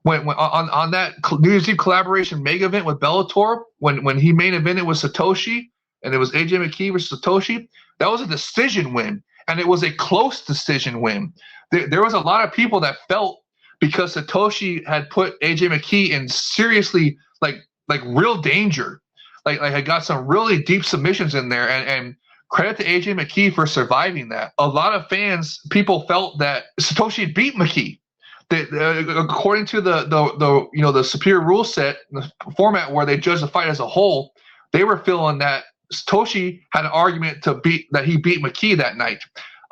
when on that New Year's Eve collaboration mega event with Bellator, when he main evented with Satoshi, and it was AJ McKee versus Satoshi, that was a decision win, and it was a close decision win. There was a lot of people that felt, because Satoshi had put AJ McKee in seriously like real danger, like I got some really deep submissions in there, and credit to AJ McKee for surviving that. A lot of people felt that Satoshi beat McKee. According to the superior rule set, the format where they judge the fight as a whole, they were feeling that Satoshi had an argument that he beat McKee that night.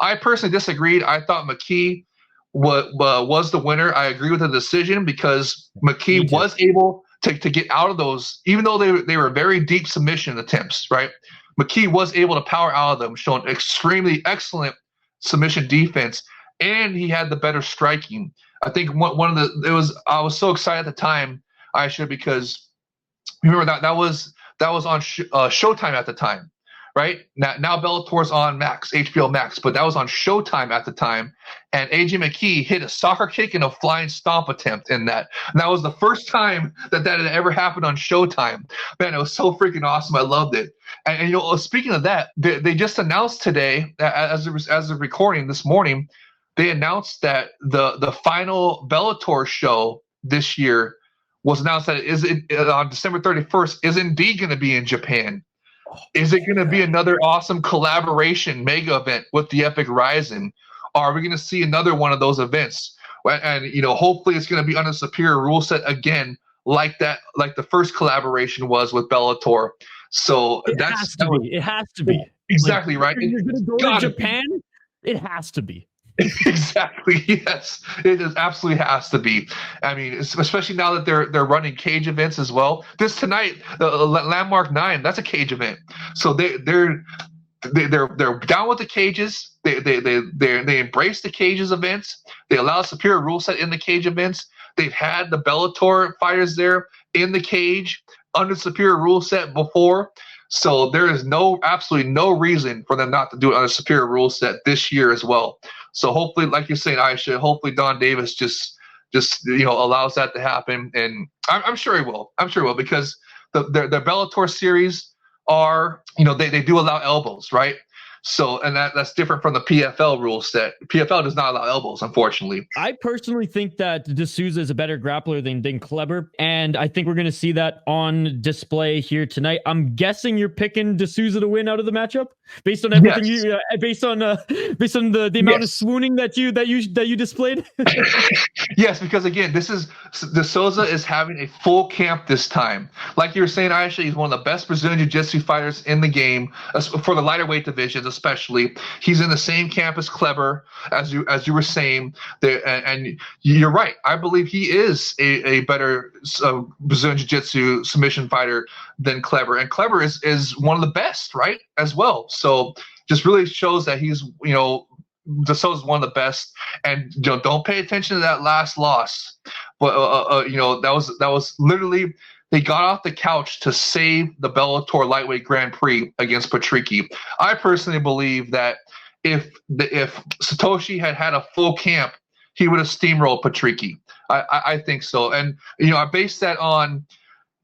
I personally disagreed. I thought McKee was the winner. I agree with the decision, because McKee was able to get out of those, even though they were very deep submission attempts, right? McKee was able to power out of them, showing extremely excellent submission defense, and he had the better striking. I think I was so excited at the time, Aisha, because remember that was on Showtime at the time, right? Now Bellator's on Max, HBO Max, but that was on Showtime at the time, and AJ McKee hit a soccer kick and a flying stomp attempt in that. And that was the first time that had ever happened on Showtime. Man, it was so freaking awesome. I loved it. And speaking of that, they just announced today, as of recording this morning, they announced that the final Bellator show this year was announced that on December 31st is indeed going to be in Japan. Is it going to be another awesome collaboration mega event with the Epic RIZIN? Are we going to see another one of those events? And hopefully it's going to be under superior rule set again, like the first collaboration was with Bellator. So it has to be. Exactly, right. If you're going to go to Japan, it has to be. Exactly. Yes, it absolutely has to be. I mean, especially now that they're running cage events as well. This tonight, Landmark 9, that's a cage event. So they're down with the cages. They embrace the cages events. They allow superior rule set in the cage events. They've had the Bellator fighters there in the cage under superior rule set before. So there is absolutely no reason for them not to do it on a superior rule set this year as well. So hopefully, like you're saying, Aisha, hopefully Don Davis just allows that to happen, and I'm sure he will. I'm sure he will, because the Bellator series are, they do allow elbows, right? So, and that's different from the PFL rule set. PFL does not allow elbows, unfortunately. I personally think that Souza is a better grappler than Kleber, and I think we're going to see that on display here tonight. I'm guessing you're picking Souza to win out of the matchup based on everything based on the amount of swooning that you displayed. Yes, because again, Souza is having a full camp this time. Like you were saying, Aisha, he's one of the best Brazilian Jiu-Jitsu fighters in the game for the lighter weight divisions, especially. He's in the same camp as Kleber, as you were saying. And you're right. I believe he is a better Brazilian Jiu-Jitsu submission fighter than Kleber, and Kleber is one of the best, right, as well. So just really shows that he's the Souza is one of the best, and don't pay attention to that last loss. But that was literally they got off the couch to save the Bellator lightweight Grand Prix against Patricky. I personally believe that if Satoshi had a full camp, he would have steamrolled Patricky. I think so, and I base that on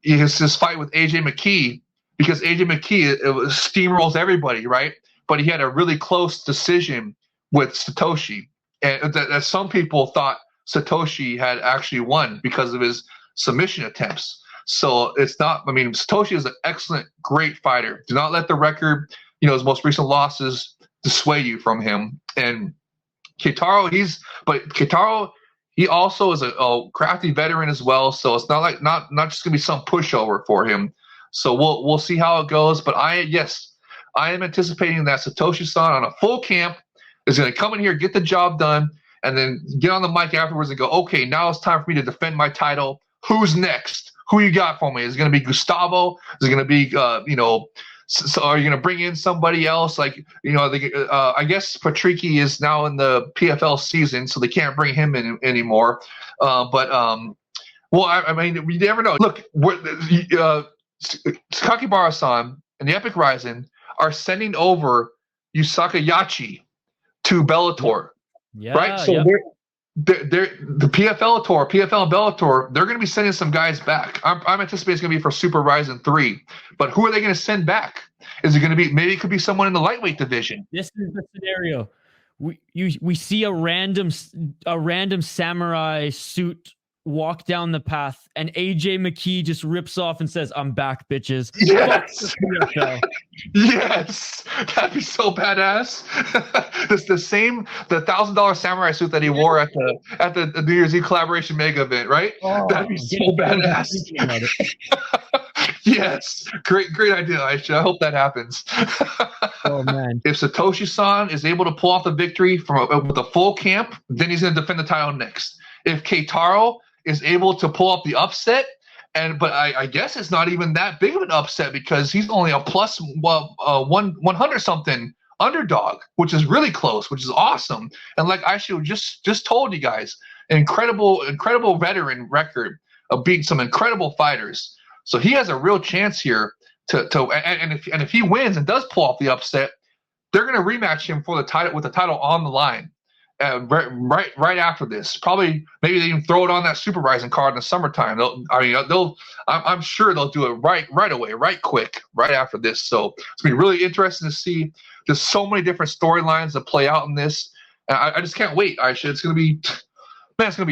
his fight with AJ McKee, because AJ McKee steamrolls everybody, right? But he had a really close decision with Satoshi, and that some people thought Satoshi had actually won because of his submission attempts. So it's not. I mean, Satoshi is an excellent, great fighter. Do not let the record, his most recent losses, dissuade you from him. And Keitaro, he also is a crafty veteran as well. So it's not like not just gonna be some pushover for him. So we'll see how it goes. But I am anticipating that Satoshi-san on a full camp is going to come in here, get the job done, and then get on the mic afterwards and go, okay, now it's time for me to defend my title. Who's next? Who you got for me? Is it going to be Gustavo? Is it going to be, so are you going to bring in somebody else? Like, I guess Patricky is now in the PFL season, so they can't bring him in anymore. I mean, we never know. Look, Sakakibara-san and the Epic RIZIN are sending over Yusaka Yachi to Bellator, right? So they're the PFL and Bellator, they're going to be sending some guys back. I'm anticipating it's going to be for Super RIZIN 3, but who are they going to send back? Is it going to be, maybe it could be someone in the lightweight division? This is the scenario. We see a random samurai suit walk down the path, and AJ McKee just rips off and says, "I'm back, bitches." Yes. Yes. That'd be so badass. It's the $1,000 samurai suit that he wore at the New Year's Eve collaboration mega event, right? That'd be so badass. Yes. Great idea, Aisha. I hope that happens. Oh man. If Satoshi-san is able to pull off the victory with a full camp, then he's going to defend the title next. If Keitaro is able to pull up the upset, but I guess it's not even that big of an upset because he's only a plus 100 something underdog, which is really close, which is awesome. And like I should just told you guys, incredible veteran record of beating some incredible fighters. So he has a real chance here and if he wins and does pull off the upset, they're going to rematch him for the title with the title on the line. Right after this, maybe they even throw it on that Super RIZIN card in the summertime. I'm sure they'll do it right away, right quick, right after this. So it's gonna be really interesting to see. There's so many different storylines that play out in this. I just can't wait. It's gonna be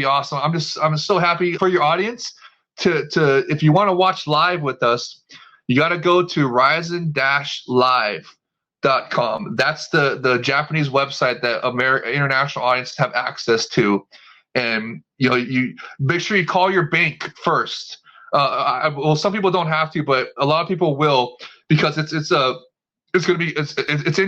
awesome. I'm so happy for your audience. If you want to watch live with us, you got to go to RIZIN-live.com. That's the Japanese website that international audiences have access to, and you make sure you call your bank first. Some people don't have to, but a lot of people will, because it's in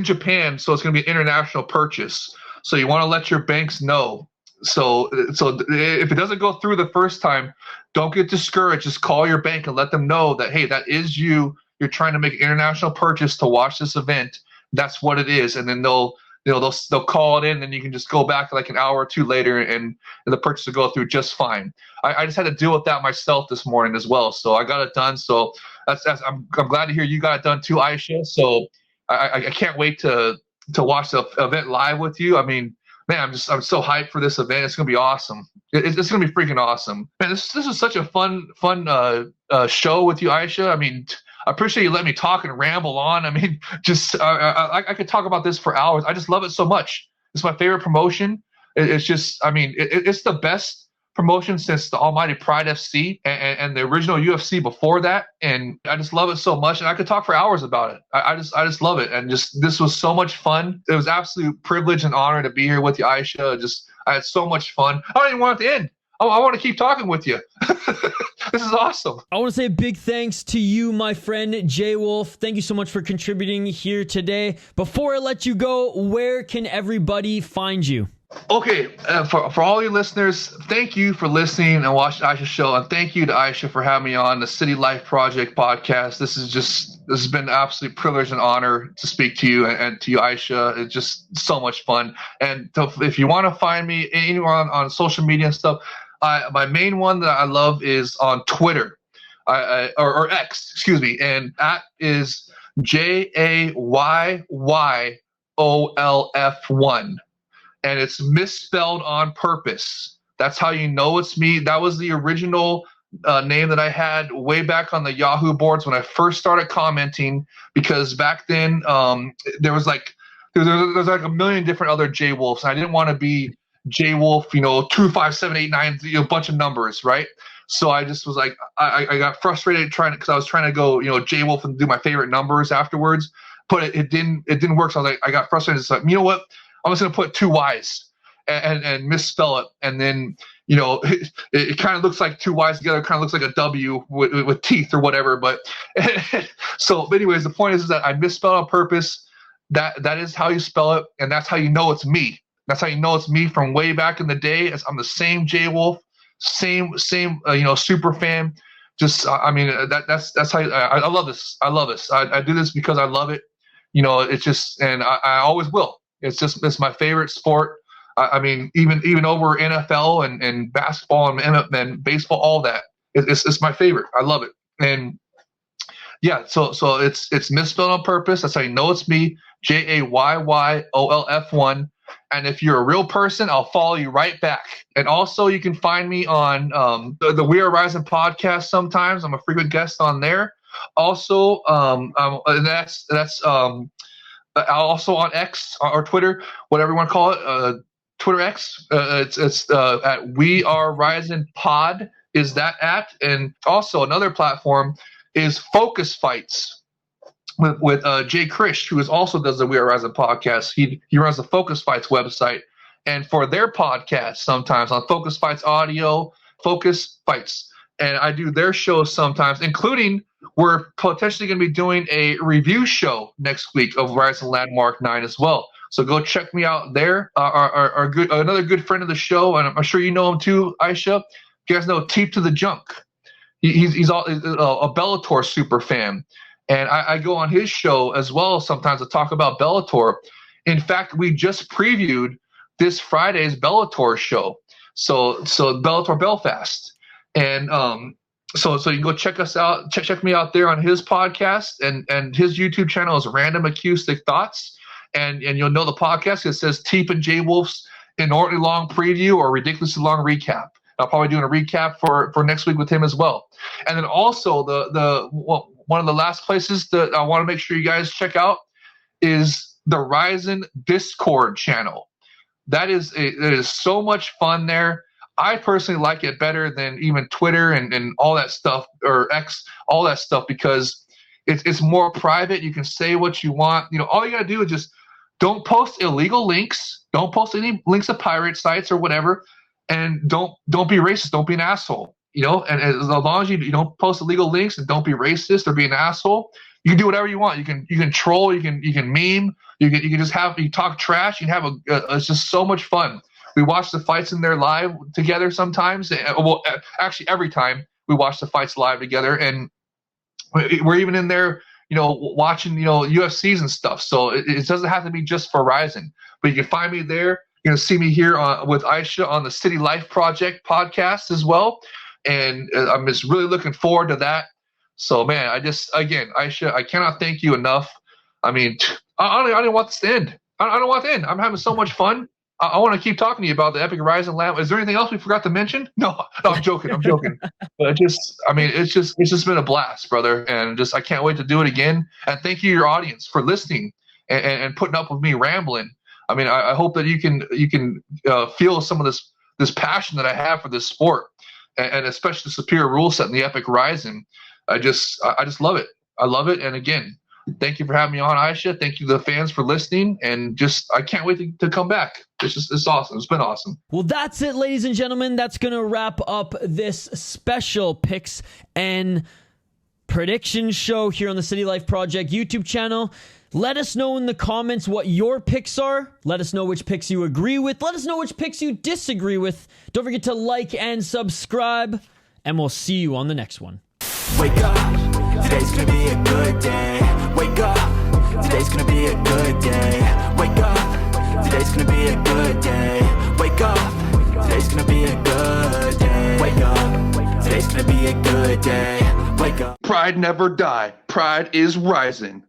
Japan, so it's going to be an international purchase. So you want to let your banks know. So if it doesn't go through the first time, don't get discouraged. Just call your bank and let them know that, hey, that is you. You're trying to make an international purchase to watch this event. That's what it is, and then they'll call it in, and you can just go back like an hour or two later, and the purchase will go through just fine. I just had to deal with that myself this morning as well, so I got it done. So I'm glad to hear you got it done too, Aisha. So I can't wait to watch the event live with you. I mean, man, I'm so hyped for this event. It's gonna be awesome. It's gonna be freaking awesome, man. This is such a fun show with you, Aisha. I mean, I appreciate you letting me talk and ramble on. I mean, I could talk about this for hours. I just love it so much. It's my favorite promotion. It's just, I mean, it's the best promotion since the almighty Pride FC and the original UFC before that. And I just love it so much. And I could talk for hours about it. I just love it. And this was so much fun. It was absolute privilege and honor to be here with you, Aisha. I had so much fun. I don't even want it to end. I want to keep talking with you. This is awesome. I want to say a big thanks to you, my friend, Jay Wolf. Thank you so much for contributing here today. Before I let you go, where can everybody find you? Okay, for all your listeners, thank you for listening and watching Aisha's show, and thank you to Aisha for having me on the City Life Project podcast. This has been an absolute privilege and honor to speak to you, and to you, Aisha. It's just so much fun. And if you want to find me anywhere on social media and stuff, my main one that I love is on Twitter, or X, excuse me, and that is JAYYOLF1. And it's misspelled on purpose. That's how you know it's me. That was the original name that I had way back on the Yahoo boards when I first started commenting, because back then there was like a million different other J Wolves, and I didn't want to be J Wolf, 25789, a bunch of numbers, right? So I just was like, I got frustrated because I was trying to go, J Wolf and do my favorite numbers afterwards, but it didn't work. So I was like, I got frustrated. It's like, you know what? I'm just going to put 2 Y's and misspell it. And then, it kind of looks like 2 Y's together. It kind of looks like a W with teeth or whatever. But so anyways, the point is that I misspelled on purpose. That is how you spell it. And that's how you know it's me. That's how you know it's me from way back in the day. I'm the same J Wolf, same super fan. Just, that's how I love this. I love this. I do this because I love it. It's just, and I always will. It's my favorite sport. I mean, even over NFL and basketball and baseball, all that. It's my favorite. I love it. And yeah, so it's misspelled on purpose. That's how you know it's me. JAYYOLF1. And if you're a real person, I'll follow you right back. And also, you can find me on the We Are RIZIN podcast. Sometimes I'm a frequent guest on there. Also, that's also on X or Twitter, whatever you want to call it, Twitter X. It's at We Are RIZIN Pod is that at, and also another platform is Focus Fights with Jay Krish, who also does the We Are RIZIN podcast. He runs the Focus Fights website, and for their podcast sometimes on Focus Fights Audio, Focus Fights, and I do their shows sometimes, including. We're potentially going to be doing a review show next week of RIZIN Landmark 9 as well. So go check me out there. Another good friend of the show, and I'm sure you know him too, Aisha. You guys know Teep to the Junk. He's a Bellator super fan. And I go on his show as well sometimes to talk about Bellator. In fact, we just previewed this Friday's Bellator show. So Bellator Belfast. And So you can go check us out. Check me out there on his podcast, and his YouTube channel is Random Acoustic Thoughts, and you'll know the podcast. It says Teep and J Wolf's inordinately long preview or ridiculously long recap. I'll probably doing a recap for next week with him as well. And then also one of the last places that I want to make sure you guys check out is the RIZIN Discord channel. It is so much fun there. I personally like it better than even Twitter and all that stuff, or X, all that stuff, because it's more private. You can say what you want. All you got to do is just don't post illegal links. Don't post any links to pirate sites or whatever. And don't be racist. Don't be an asshole. And as long as you don't post illegal links and don't be racist or be an asshole, you can do whatever you want. You can troll. You can meme. You can just you talk trash. You can have it's just so much fun. We watch the fights in there live together sometimes. Well, actually, every time we watch the fights live together, and we're even in there, watching, UFCs and stuff. So it doesn't have to be just for RIZIN, but you can find me there. You're gonna see me here with Aisha on the City Life Project podcast as well, and I'm just really looking forward to that. So, man, again, Aisha, I cannot thank you enough. I mean, I don't want this to end. I don't want it to end. I'm having so much fun. I want to keep talking to you about the epic RIZIN Lamb. Is there anything else we forgot to mention? No, I'm joking. But it's just been a blast, brother. And I can't wait to do it again. And thank you, your audience, for listening and putting up with me rambling. I mean, I hope that you can feel some of this passion that I have for this sport, and especially the superior rule set and the epic RIZIN. I just love it. I love it. And again, thank you for having me on, Aisha. Thank you to the fans for listening, and I can't wait to come back. It's awesome. It's been awesome. Well, that's it, ladies and gentlemen. That's going to wrap up this special picks and prediction show here on the City Life Project YouTube channel. Let us know in the comments what your picks are. Let us know which picks you agree with. Let us know which picks you disagree with. Don't forget to like and subscribe, and we'll see you on the next one. Wake up, today's gonna be a good day. Wake up, today's gonna be a good day. Wake up, today's gonna be a good day. Wake up, today's gonna be a good day. Wake up, today's gonna be a good day. Wake up. Pride never die. Pride is rising.